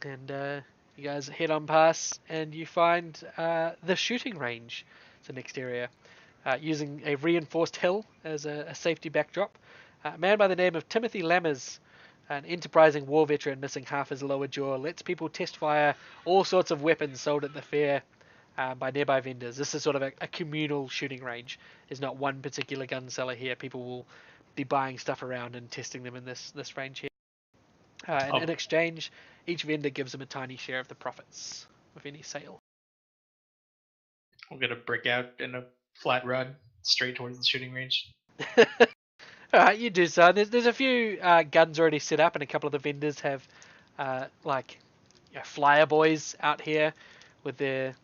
And you guys head on past, and you find the shooting range. It's the next area. Using a reinforced hill as a safety backdrop. A man by the name of Timothy Lammers, an enterprising war veteran missing half his lower jaw, lets people test fire all sorts of weapons sold at the fair by nearby vendors. This is sort of a communal shooting range. There's not one particular gun seller here. People will be buying stuff around and testing them in this range here. And in exchange, each vendor gives them a tiny share of the profits of any sale. We're gonna break out in a flat run straight towards the shooting range. Alright, you do so. There's a few guns already set up, and a couple of the vendors have flyer boys out here with their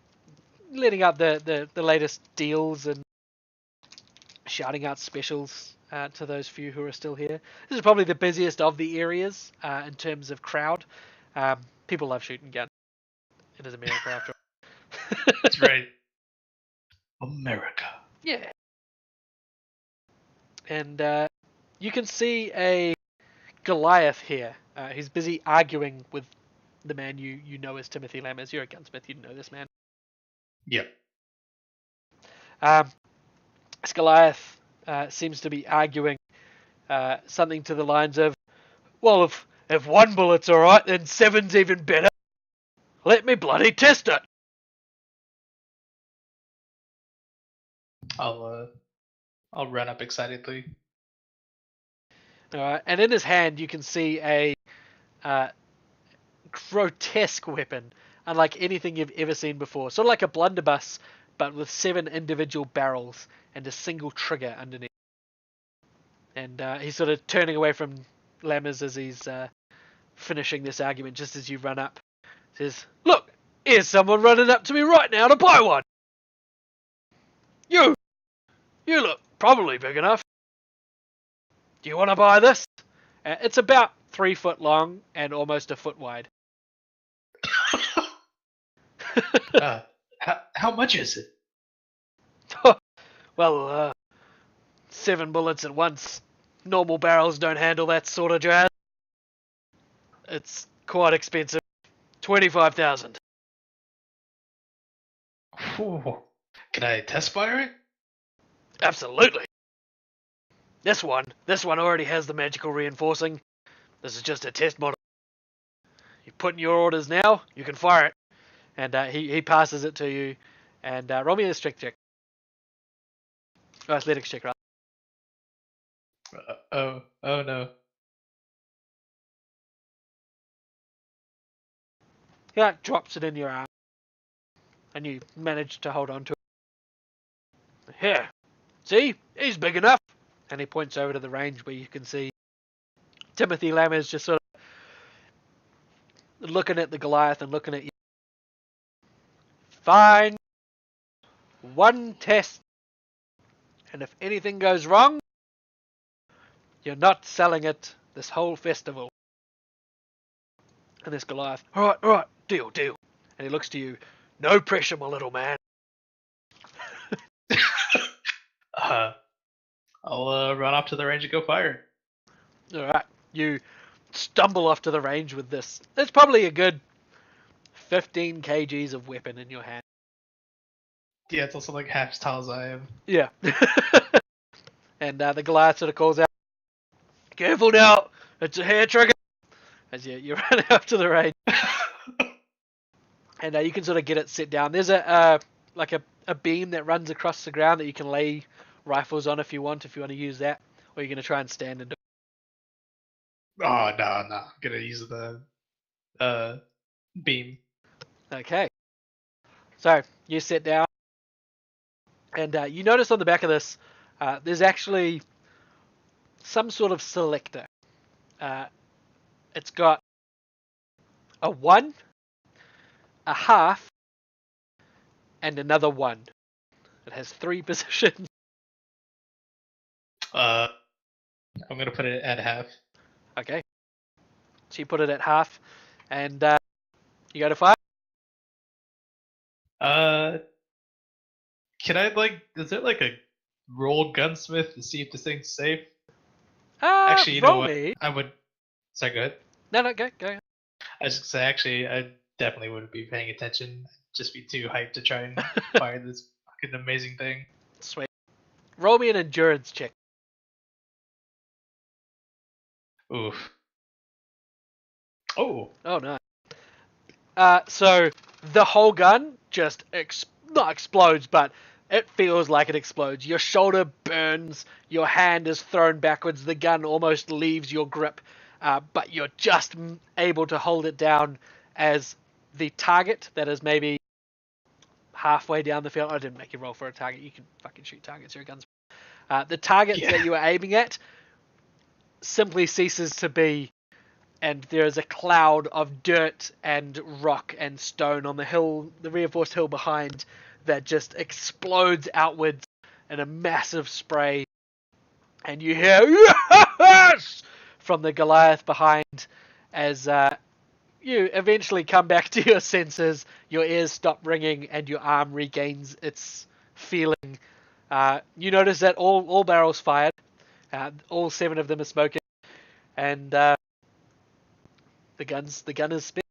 letting out the latest deals and shouting out specials to those few who are still here. This is probably the busiest of the areas in terms of crowd. People love shooting guns. It is America after all. That's right. America. Yeah. And you can see a Goliath here. He's busy arguing with the man you know as Timothy Lammers. You're a gunsmith, you know this man. Yep. This Goliath seems to be arguing something to the lines of, well, if one bullet's alright, then seven's even better. Let me bloody test it. I'll run up excitedly. Alright, and in his hand you can see a grotesque weapon, unlike anything you've ever seen before. Sort of like a blunderbuss, but with 7 individual barrels and a single trigger underneath. And he's sort of turning away from Lammers as he's finishing this argument just as you run up. Says, look, here's someone running up to me right now to buy one. You look probably big enough. Do you want to buy this? It's about 3 foot long and almost a foot wide. How much is it? Well, 7 bullets at once. Normal barrels don't handle that sort of jazz. It's quite expensive. 25,000. Can I test fire it? Absolutely. This one already has the magical reinforcing. This is just a test model. You put in your orders now, you can fire it. And he passes it to you. And roll me a strength check. Oh, athletics check, right? Oh no. Yeah, drops it in your arm. And you manage to hold on to it. Here. See? He's big enough. And he points over to the range where you can see Timothy Lammers just sort of looking at the Goliath and looking at you. Fine. One test. And if anything goes wrong, you're not selling it this whole festival. And this Goliath, alright, deal. And he looks to you, no pressure, my little man. I'll run off to the range and go fire. Alright, you stumble off to the range with this. There's probably a good 15 kgs of weapon in your hand. Yeah, it's also like half as tall as I am. Yeah. And the Goliath sort of calls out, careful now, it's a hair trigger. As you run up to the range. And you can sort of get it set down. There's a beam that runs across the ground that you can lay rifles on if you want to use that. Or you're going to try and stand and do it. Oh, no. I'm going to use the beam. Okay. So, you sit down. And you notice on the back of this, there's actually some sort of selector. It's got a 1, a half, and another 1. It has 3 positions. I'm going to put it at half. Okay. So you put it at half, and you go to fire? Can I, is there a roll gunsmith to see if this thing's safe? Actually, you know what? I would... Sorry, go ahead. No, go. I was just say, actually, I definitely wouldn't be paying attention. I'd just be too hyped to try and fire this fucking amazing thing. Sweet. Roll me an endurance check. Oof. Oh. Oh, no. So, the whole gun just not explodes, but it feels like it explodes. Your shoulder burns, your hand is thrown backwards, the gun almost leaves your grip, but you're just able to hold it down as the target that is maybe halfway down the field. I didn't make you roll for a target. You can fucking shoot targets. You're a gunsmith. The target that you were aiming at simply ceases to be, and there is a cloud of dirt and rock and stone on the hill, the reinforced hill behind, that just explodes outwards in a massive spray. And you hear yes from the Goliath behind as you eventually come back to your senses, your ears stop ringing, and your arm regains its feeling. You notice that all barrels fired, all 7 of them are smoking, and the gun is spent.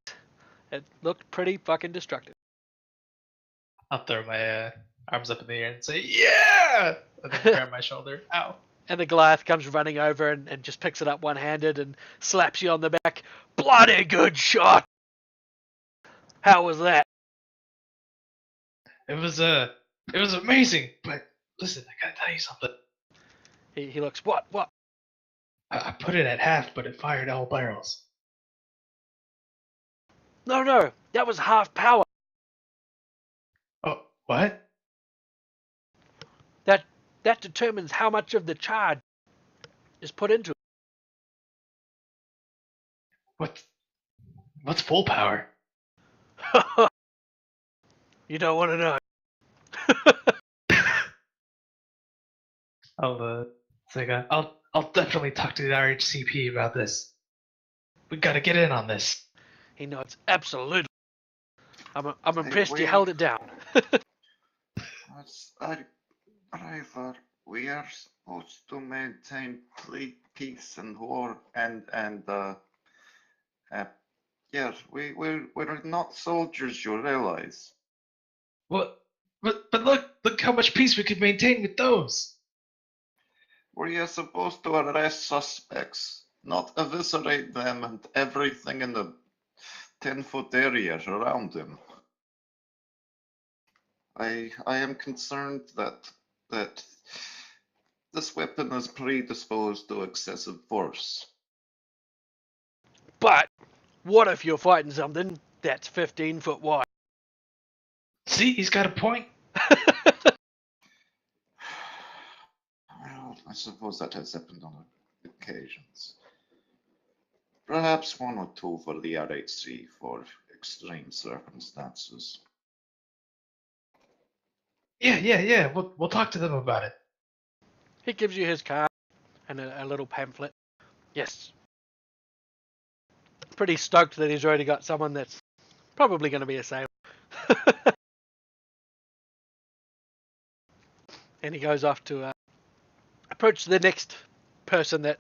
It looked pretty fucking destructive. I'll throw my arms up in the air and say, "Yeah!" And then grab my shoulder. Ow. And the Goliath comes running over and just picks it up one-handed and slaps you on the back. Bloody good shot! How was that? It was amazing. But listen, I gotta tell you something. He looks, what? I put it at half, but it fired all barrels. No, that was half power. Oh, what? That determines how much of the charge is put into What's full power? it. You don't want to know. I'll definitely talk to the RHCP about this. We gotta get in on this. He nods, absolutely. I'm impressed you we- held it down. Driver, we are supposed to maintain peace and war, and yes, we're not soldiers, you're allies. What? But look how much peace we could maintain with those. We are supposed to arrest suspects, not eviscerate them and everything in the 10-foot area around them. I am concerned that this weapon is predisposed to excessive force. But what if you're fighting something that's 15 foot wide? See, he's got a point. Well, I suppose that has happened on occasions. Perhaps one or two for the RHC for extreme circumstances. Yeah. We'll talk to them about it. He gives you his card and a little pamphlet. Yes. Pretty stoked that he's already got someone that's probably going to be a sailor. And he goes off to approach the next person that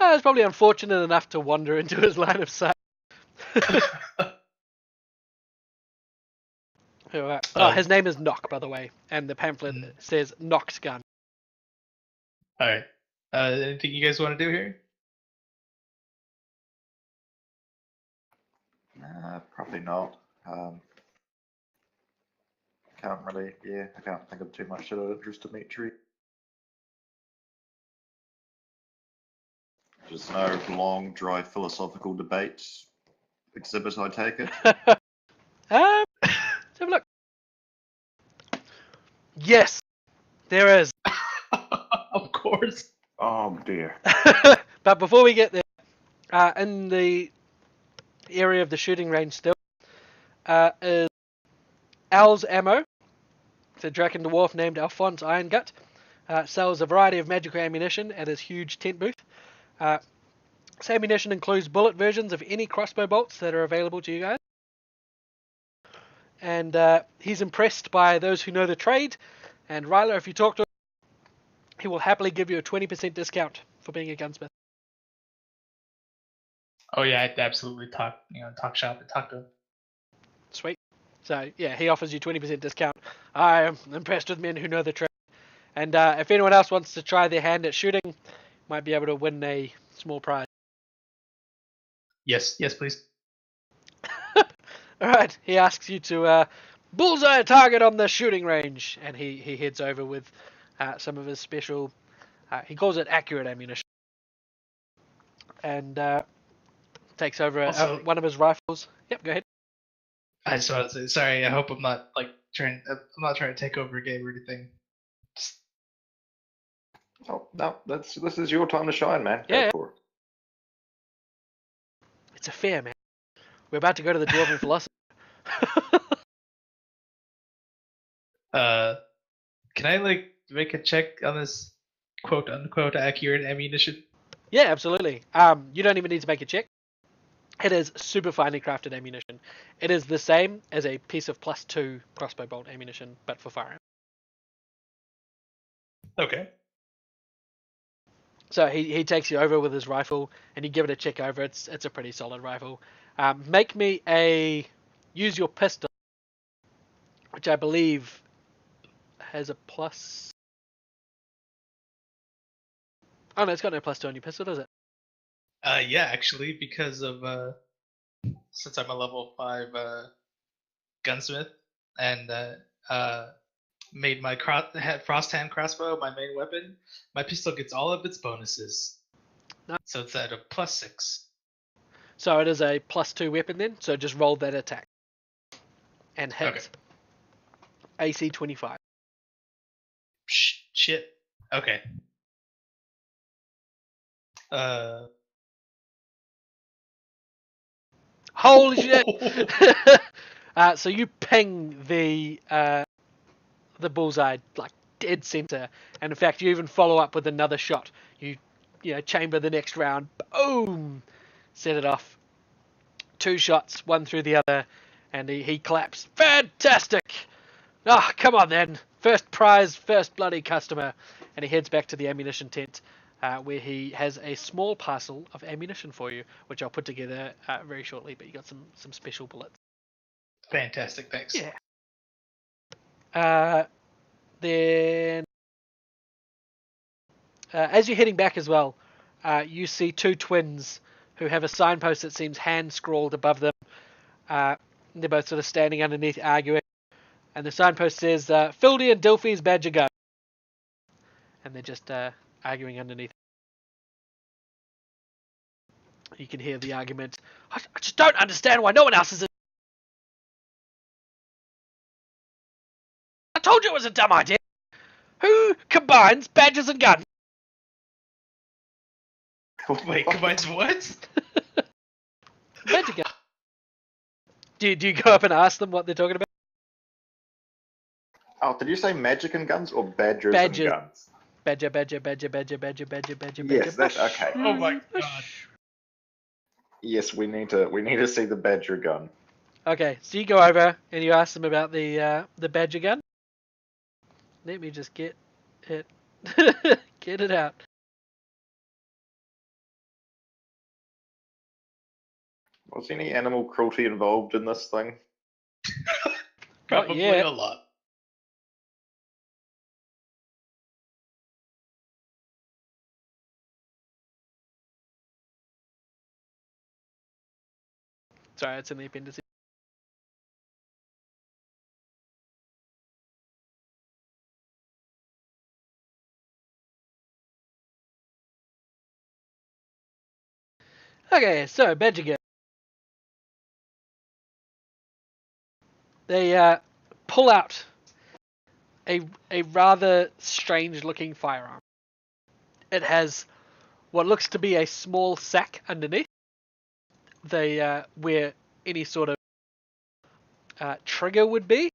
is probably unfortunate enough to wander into his line of sight. His name is Nock, by the way, and the pamphlet says Nock's gun. All right. Anything you guys want to do here? Probably not. I can't think of too much that would interest Dimitri. Just no long, dry philosophical debate exhibit, I take it. Let's have a look. Yes, there is. Of course. Oh dear. But before we get there, in the area of the shooting range still, is Al's Ammo. It's a Draken Dwarf named Alphonse Irongut. Sells a variety of magical ammunition at his huge tent booth. This ammunition includes bullet versions of any crossbow bolts that are available to you guys. And he's impressed by those who know the trade. And Ryla, if you talk to him, he will happily give you a 20% discount for being a gunsmith. Oh yeah, I'd absolutely talk shop and talk to him. Sweet. So yeah, he offers you 20% discount. I am impressed with men who know the trade. And if anyone else wants to try their hand at shooting, might be able to win a small prize. Yes, please. Alright, he asks you to bullseye a target on the shooting range, and he heads over with some of his special, he calls it accurate ammunition, and takes over one of his rifles. Yep, go ahead. I just want to say sorry. I hope I'm not trying to take over a game or anything. Just... Oh no, this is your time to shine, man. Yeah. Go for it. It's a fair, man. We're about to go to the Dwarven Philosophy. Can I make a check on this quote unquote accurate ammunition? Yeah, absolutely. You don't even need to make a check. It is super finely crafted ammunition. It is the same as a piece of +2 crossbow bolt ammunition, but for firearm. Okay. So he takes you over with his rifle, and you give it a check over. It's a pretty solid rifle. Make me use your pistol, which I believe has a plus. Oh no, it's got no +2 on your pistol, does it? Yeah, actually, because of since I'm a level 5 gunsmith and made my frost hand crossbow my main weapon, my pistol gets all of its bonuses. No. So it's at a +6. So it is a +2 weapon then. So just roll that attack and hit. Okay. AC 25. Shit. Okay. Holy shit! So you ping the bullseye like dead center, and in fact you even follow up with another shot. You chamber the next round. Boom! Set it off. 2 shots, one through the other, and he claps. Fantastic! Ah, come on then. First prize, first bloody customer. And he heads back to the ammunition tent, where he has a small parcel of ammunition for you, which I'll put together very shortly. But you got some special bullets. Fantastic, thanks. Yeah. Then, as you're heading back as well, you see 2 twins who have a signpost that seems hand scrawled above them. They're both sort of standing underneath arguing. And the signpost says, Fildy and Dilfy's badger gun. And they're just arguing underneath. You can hear the argument. I just don't understand why no one else is in. I told you it was a dumb idea. Who combines badgers and guns? Wait, combines what? Badger gun. Do you go up and ask them what they're talking about? Oh, did you say magic and guns or badgers Badger. and guns? Badger. Yes, that's okay. Oh my god. Yes, we need to see the badger gun. Okay, so you go over and you ask them about the badger gun. Let me just get it get it out. Was any animal cruelty involved in this thing? Probably yet. a lot. Sorry, it's in the appendices. Okay, so badger gun. They pull out a rather strange looking firearm. It has what looks to be a small sack underneath. Where any sort of trigger would be.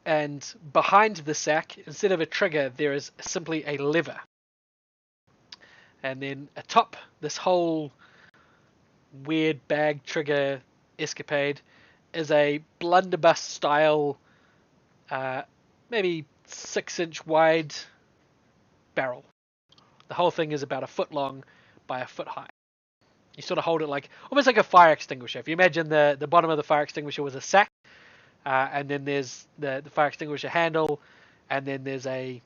And behind the sack, instead of a trigger, there is simply a lever. And then atop this whole weird bag trigger escapade is a blunderbuss style, maybe 6-inch wide barrel. The whole thing is about 1 foot long by 1 foot high. You sort of hold it like almost like a fire extinguisher. If you imagine the bottom of the fire extinguisher was a sack, and then there's the fire extinguisher handle, and then there's a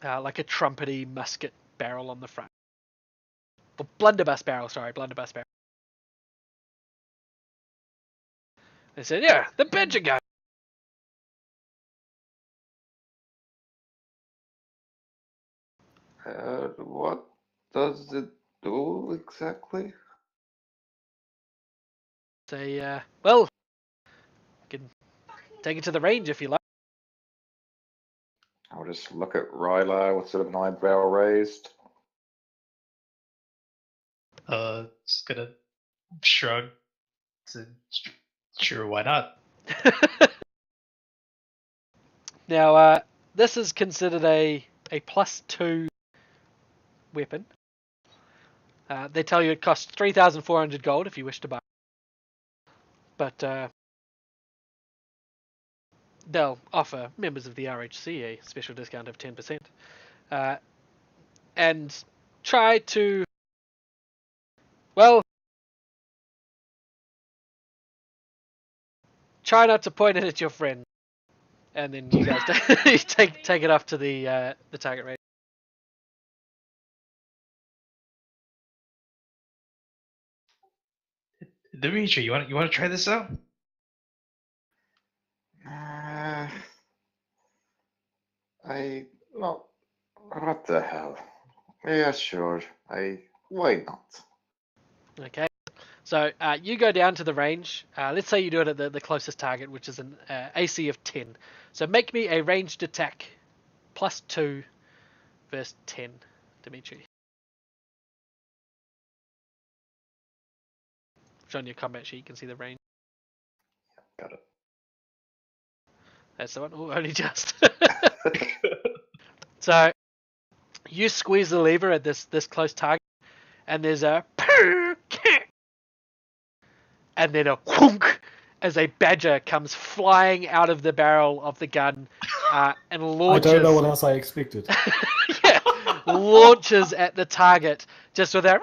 like a trumpety musket barrel on the front. Or blunderbuss barrel. They said, yeah, the badger gun. What does it do exactly? Say, well, you can take it to the range if you like. I'll just look at Ryla with sort of an eyebrow raised. Just gonna shrug. Sure, why not? Now, this is considered a +2 weapon. They tell you it costs 3,400 gold if you wish to buy. But they'll offer members of the RHC a special discount of 10%. And try to, well, try not to point it at your friend. and then you guys take it off to the target range. Dimitri, you want to try this out? No, what the hell? Yeah, sure. Why not? Okay. So you go down to the range. Let's say you do it at the closest target, which is an AC of 10. So make me a ranged attack +2 versus 10, Dimitri. Which on your combat sheet you can see the range. Got it. That's the one. Oh, only just. So you squeeze the lever at this close target, and there's a and then a whunk as a badger comes flying out of the barrel of the gun and launches. I don't know what else I expected. Yeah, launches at the target just with a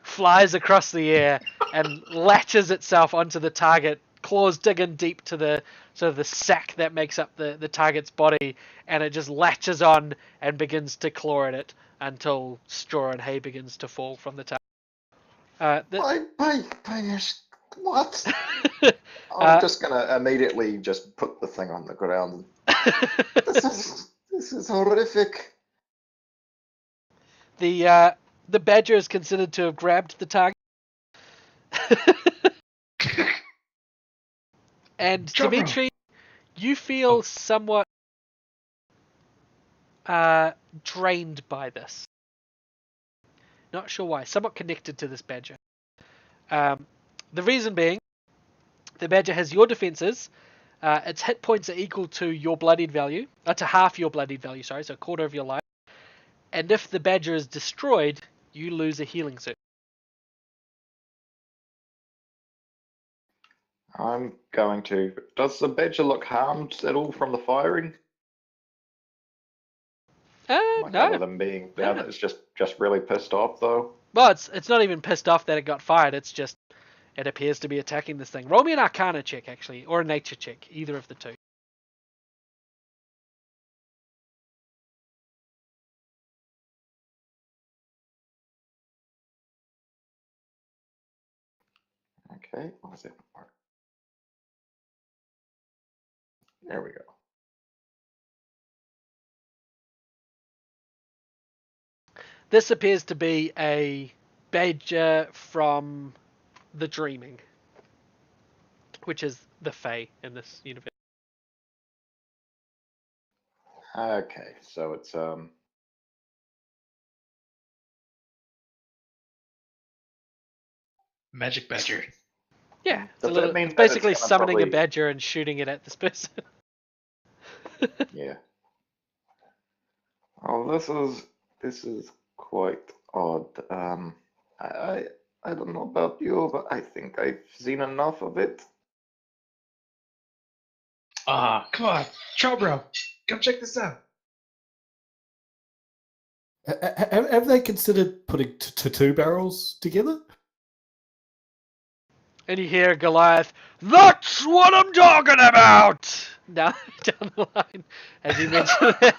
flies across the air and latches itself onto the target, claws digging deep to the sort of the sac that makes up the target's body, and it just latches on and begins to claw at it until straw and hay begins to fall from the target. What? I'm just gonna immediately just put the thing on the ground. This is horrific. The badger is considered to have grabbed the target. And Dimitri, you feel somewhat drained by this. Not sure why. Somewhat connected to this badger. The reason being, the badger has your defenses. Its hit points are equal to your bloodied value, to half your bloodied value, sorry, so a quarter of your life. And if the badger is destroyed, you lose a healing circle. I'm going to. Does the badger look harmed at all from the firing? Like No. other than being, it's just really pissed off though. Well, it's not even pissed off that it got fired. It's just it appears to be attacking this thing. Roll me an Arcana check, actually, or a Nature check, either of the two. Okay, what was it? There we go. This appears to be a badger from the Dreaming, which is the Fae in this universe. Okay, so it's Magic badger. Yeah, Does that mean it's that it's basically gonna summoning a probably- badger and shooting it at this person. yeah. Oh, this is quite odd. I don't know about you, but I think I've seen enough of it. Come on, Chobro, come check this out. Have they considered putting two barrels together? And you hear Goliath, "That's what I'm talking about!" Down the line, as he mentioned that.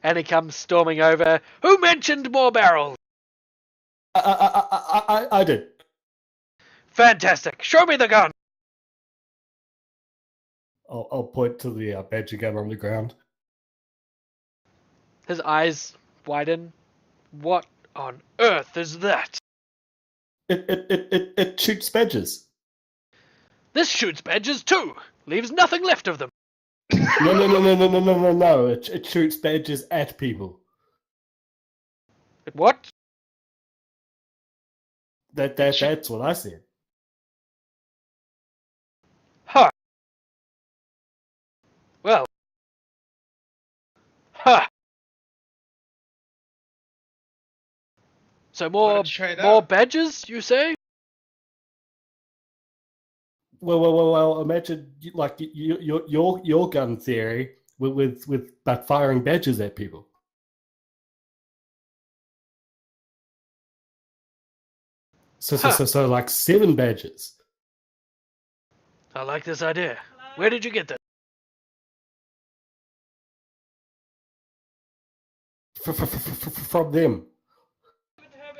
And he comes storming over. "Who mentioned more barrels?" I did. "Fantastic! Show me the gun!" I'll point to the badger gun on the ground. His eyes widen. "What on earth is that?" It shoots badgers. "This shoots badgers too. Leaves nothing left of them." No. It shoots badgers at people. "What?" That's what I said. Huh. Well. Huh. So more badgers, you say? Well. Imagine like your gun theory with but firing badgers at people. So like 7 badgers. I like this idea. Where did you get that? from them.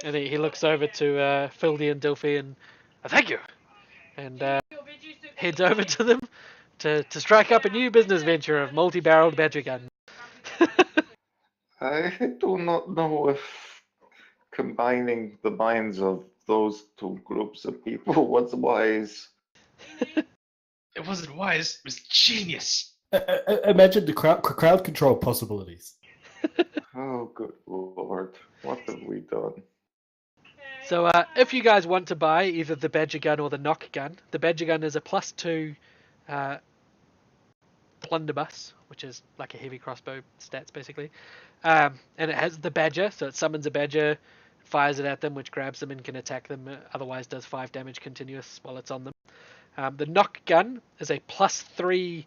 And he looks over to Fildy and Dilfy and thank you, and heads over to them to strike up a new business venture of multi-barreled badger gun. I do not know if combining the minds of those two groups of people was wise. It wasn't wise. It was genius. Imagine the crowd control possibilities. Oh, good lord. What have we done? So if you guys want to buy either the badger gun or the knock gun, the badger gun is a +2 blunderbuss, which is like a heavy crossbow stats basically, and it has the badger, so it summons a badger, fires it at them, which grabs them and can attack them, otherwise does 5 damage continuous while it's on them. The knock gun is a +3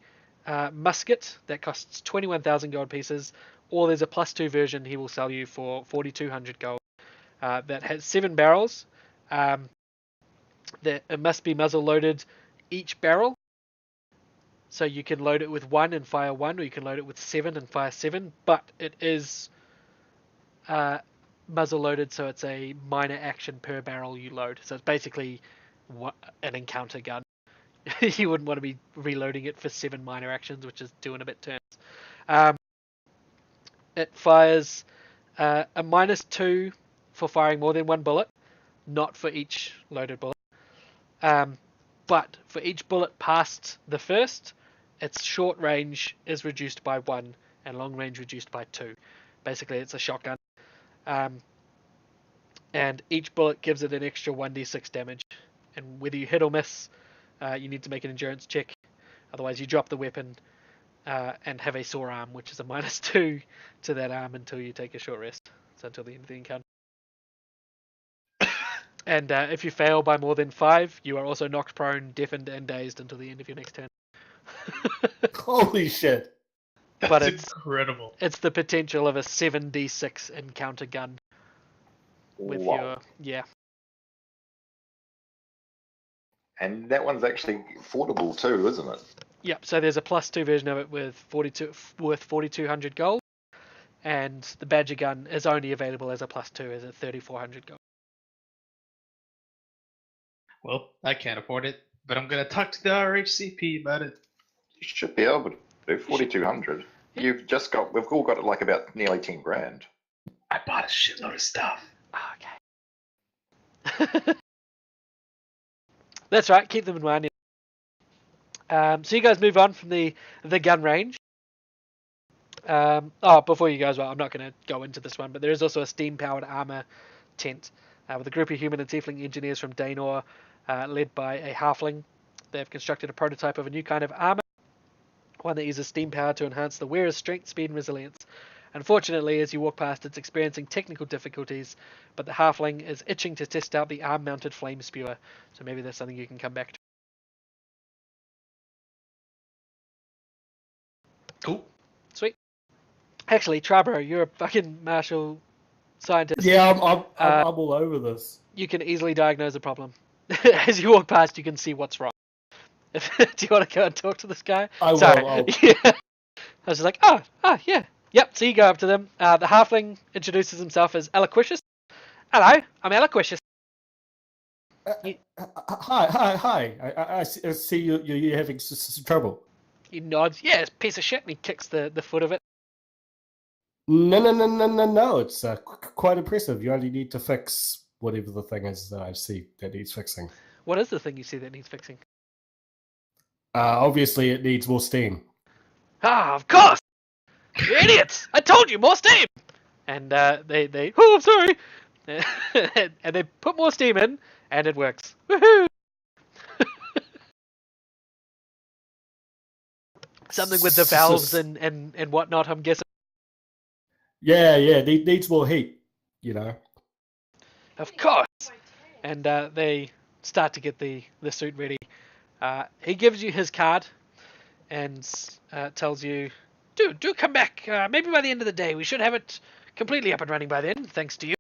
musket that costs 21,000 gold pieces, or there's a +2 version he will sell you for 4,200 gold. That has 7 barrels. That it must be muzzle loaded each barrel. So you can load it with 1 and fire 1, or you can load it with 7 and fire 7. But it is muzzle loaded, so it's a minor action per barrel you load. So it's basically an encounter gun. You wouldn't want to be reloading it for 7 minor actions, which is doing a bit turns. It fires a -2 for firing more than 1 bullet, not for each loaded bullet. But for each bullet past the first, its short range is reduced by 1 and long range reduced by 2. Basically, it's a shotgun. And each bullet gives it an extra 1d6 damage. And whether you hit or miss, you need to make an endurance check. Otherwise, you drop the weapon and have a sore arm, which is a -2 to that arm until you take a short rest. So until the end of the encounter. And if you fail by more than 5, you are also knocked prone, deafened, and dazed until the end of your next turn. Holy shit. But That's it's incredible. It's the potential of a 7d6 encounter gun with Wow. yeah. And that one's actually affordable too, isn't it? Yep, so there's a +2 version of it with 4,200 gold, and the badger gun is only available as a +2 as at 3,400 gold. Well, I can't afford it, but I'm gonna talk to the RHCP about it. You should be able to do 4,200. We've all got like about nearly 10 grand. I bought a shitload of stuff. Okay. That's right, keep them in mind. So you guys move on from the gun range. Before you guys, I'm not going to go into this one, but there is also a steam-powered armor tent with a group of human and tiefling engineers from Daenor, led by a halfling. They have constructed a prototype of a new kind of armor, one that uses steam power to enhance the wearer's strength, speed, and resilience. Unfortunately, as you walk past, it's experiencing technical difficulties, but the halfling is itching to test out the arm-mounted flame spewer, so maybe that's something you can come back to. Cool. Sweet. Actually, Trabro, you're a fucking martial scientist. Yeah, I'm all over this. You can easily diagnose a problem. As you walk past, you can see what's wrong. Do you want to go and talk to this guy? I Sorry. will. Yeah. I was just like, yeah. Yep, so you go up to them. The halfling introduces himself as Eloquicious. Hello, I'm Eloquicious. Hi. I see you're having some trouble. He nods. Yeah, it's a piece of shit, and he kicks the foot of it. No. It's quite impressive. You only need to fix whatever the thing is that I see that needs fixing. What is the thing you see that needs fixing? Obviously, it needs more steam. Of course! You idiots! I told you, more steam! And they I'm sorry! And they put more steam in, and it works. Woohoo! Something with the valves and whatnot, I'm guessing. Yeah, needs more heat, you know. Of course! And they start to get the suit ready. He gives you his card and tells you, do come back. Maybe by the end of the day. We should have it completely up and running by then, thanks to you.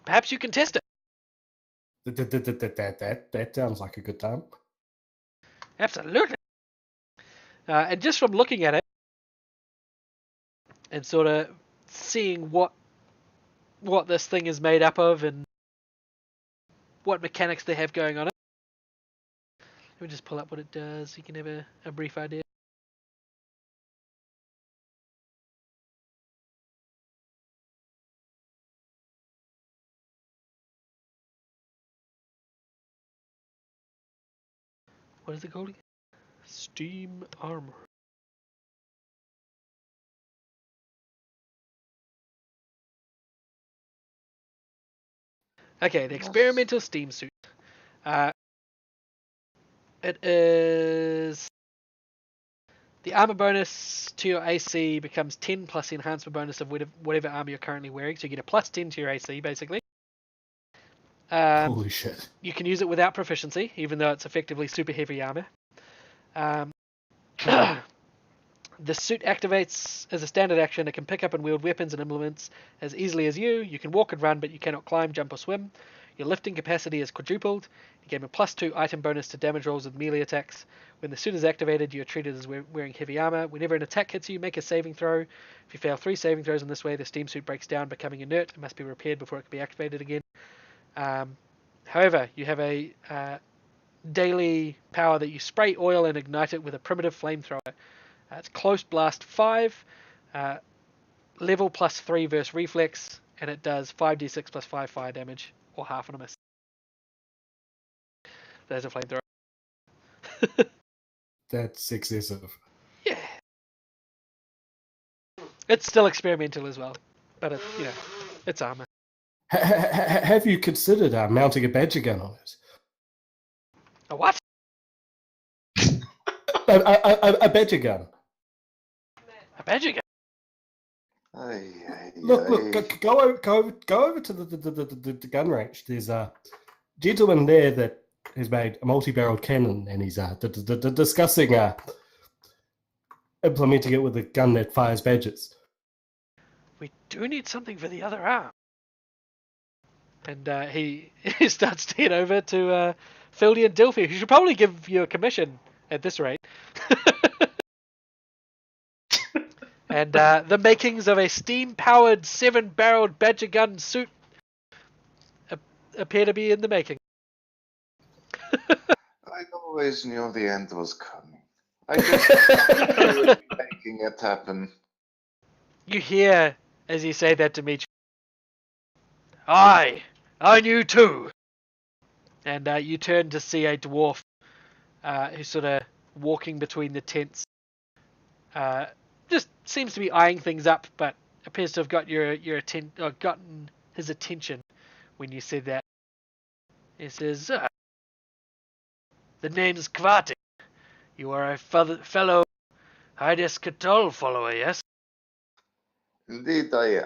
Perhaps you can test it. That sounds like a good time. Absolutely. And just from looking at it and sort of seeing what this thing is made up of and what mechanics they have going on it. Let me just pull up what it does so you can have a brief idea. What is it called again? Steam armor. Okay, the experimental steam suit. It is... The armor bonus to your AC becomes 10 plus the enhancement bonus of whatever armor you're currently wearing. So you get a plus 10 to your AC, basically. Holy shit. You can use it without proficiency, even though it's effectively super heavy armor. The suit activates as a standard action. It can pick up and wield weapons and implements as easily as you. You can walk and run, but you cannot climb, jump, or swim. Your lifting capacity is quadrupled. You gain a plus 2 item bonus to damage rolls with melee attacks. When the suit is activated, you are treated as wearing heavy armor. Whenever an attack hits you, make a saving throw. If you fail 3 saving throws in this way, the steam suit breaks down, becoming inert. It must be repaired before it can be activated again. However, you have a daily power that you spray oil and ignite it with a primitive flamethrower. It's close blast 5, level plus 3 versus reflex, and it does 5d6 plus 5 fire damage, or half on a miss. There's a flamethrower. That's excessive. Yeah. It's still experimental as well, but it's armor. Have you considered mounting a badger gun on it? A what? A badger gun. A badger gun? Look, go over to the gun range. There's a gentleman there that has made a multi-barreled cannon, and he's discussing implementing it with a gun that fires badgers. We do need something for the other arm. And he starts to head over to Fildy and Dilfy, who should probably give you a commission at this rate. And the makings of a steam-powered 7-barreled badger gun suit appear to be in the making. I always knew the end was coming. I just was making it happen. You hear, as you say that to Demetri, I knew too. And you turn to see a dwarf who's sort of walking between the tents. Just seems to be eyeing things up, but appears to have got gotten his attention when you said that. He says, the name's Kvatik. You are a fellow Hydes Katol follower, yes? Indeed I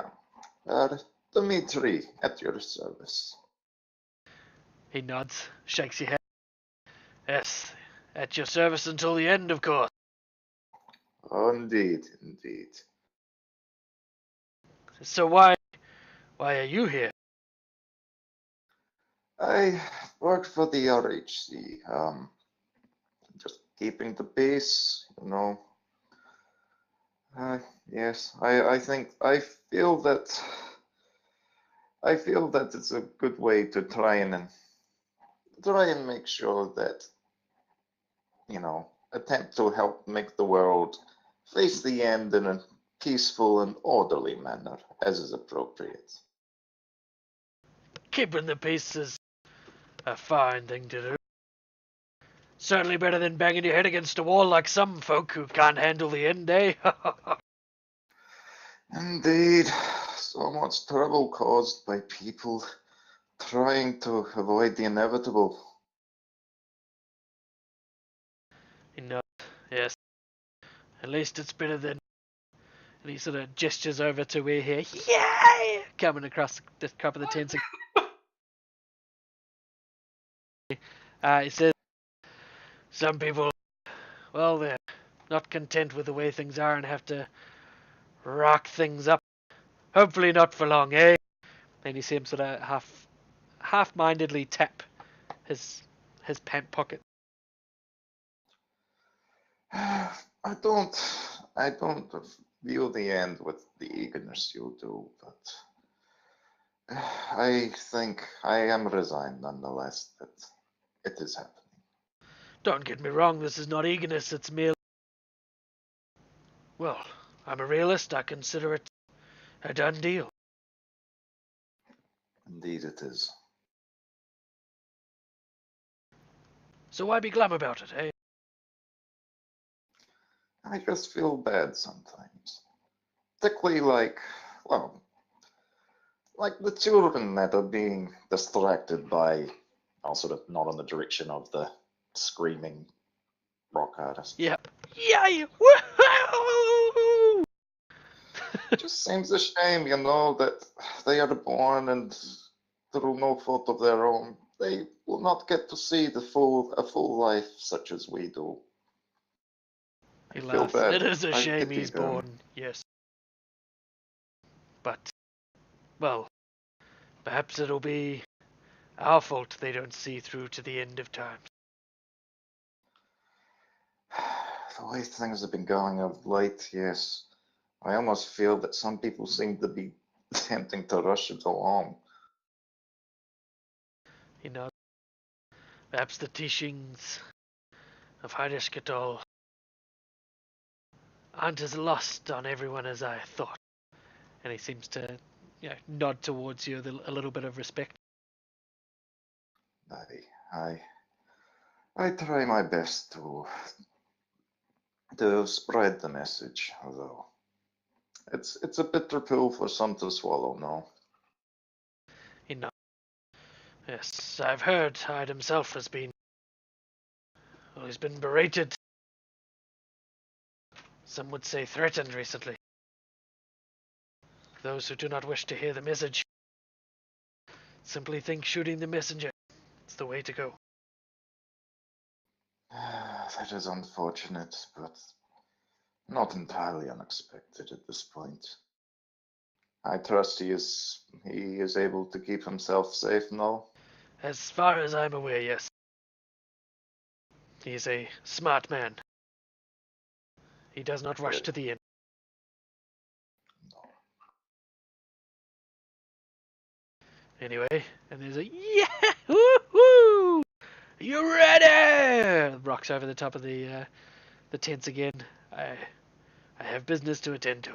am. Dimitri, at your service. He nods, shakes your head. Yes, at your service until the end, of course. Oh, indeed. So why are you here? I work for the RHC. Just keeping the peace, Yes, I feel that it's a good way to try and make sure that, attempt to help make the world face the end in a peaceful and orderly manner, as is appropriate. Keeping the peace is a fine thing to do. Certainly better than banging your head against a wall like some folk who can't handle the end, eh? Indeed, so much trouble caused by people trying to avoid the inevitable. Yes. At least it's better than... And he sort of gestures over to where here, yay! Coming across the top of the tents. He says, some people, well, they're not content with the way things are and have to rock things up. Hopefully not for long, eh? And you see him sort of half-mindedly tap his pant pocket. I don't I don't view the end with the eagerness you do, but I think I am resigned nonetheless that it is happening. Don't get me wrong, this is not eagerness, it's merely... Well, I'm a realist, I consider it a done deal. Indeed it is. So why be glum about it, eh? I just feel bad sometimes. Particularly like the children that are being distracted by, I'll sort of nod in the direction of the screaming rock artist. Yep. Yay! Woohoo! It just seems a shame, that they are born and through no fault of their own, they will not get to see a full life such as we do. He I feel laughs. bad. It is a I shame pity he's them. born, yes. But, well, perhaps it'll be our fault they don't see through to the end of time. The way things have been going of late, yes. I almost feel that some people seem to be attempting to rush it along. You know, perhaps the teachings of Heidesketal aren't as lost on everyone as I thought. And he seems to, nod towards you with a little bit of respect. I try my best to spread the message, although it's a bitter pill for some to swallow, no? You know, yes, I've heard Hyde himself has been, well, he's been berated. Some would say threatened recently. Those who do not wish to hear the message simply think shooting the messenger is the way to go. That is unfortunate, but not entirely unexpected at this point. I trust he is able to keep himself safe, no? As far as I'm aware, yes. He's a smart man. He does not rush Good. to the end. No. Anyway, and there's a yeah, woohoo! You ready? Rocks over the top of the tents again. I have business to attend to.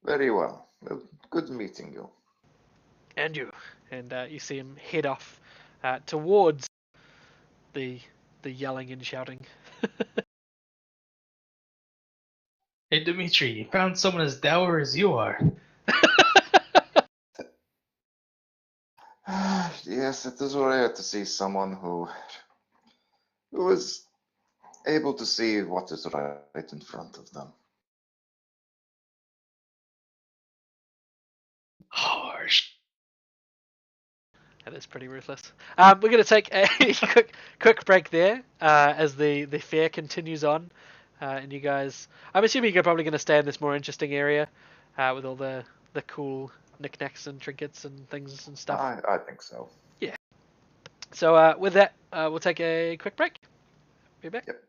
Very well. Good meeting you. And you. And you see him head off towards the yelling and shouting. Hey, Dimitri, you found someone as dour as you are. Yes, it is rare to see someone who is able to see what is right in front of them. Harsh. That is pretty ruthless. We're going to take a quick break there as the fair continues on. And you guys, I'm assuming you're probably going to stay in this more interesting area with all the cool knickknacks and trinkets and things and stuff. I think so. Yeah. So with that, we'll take a quick break. Be back. Yep.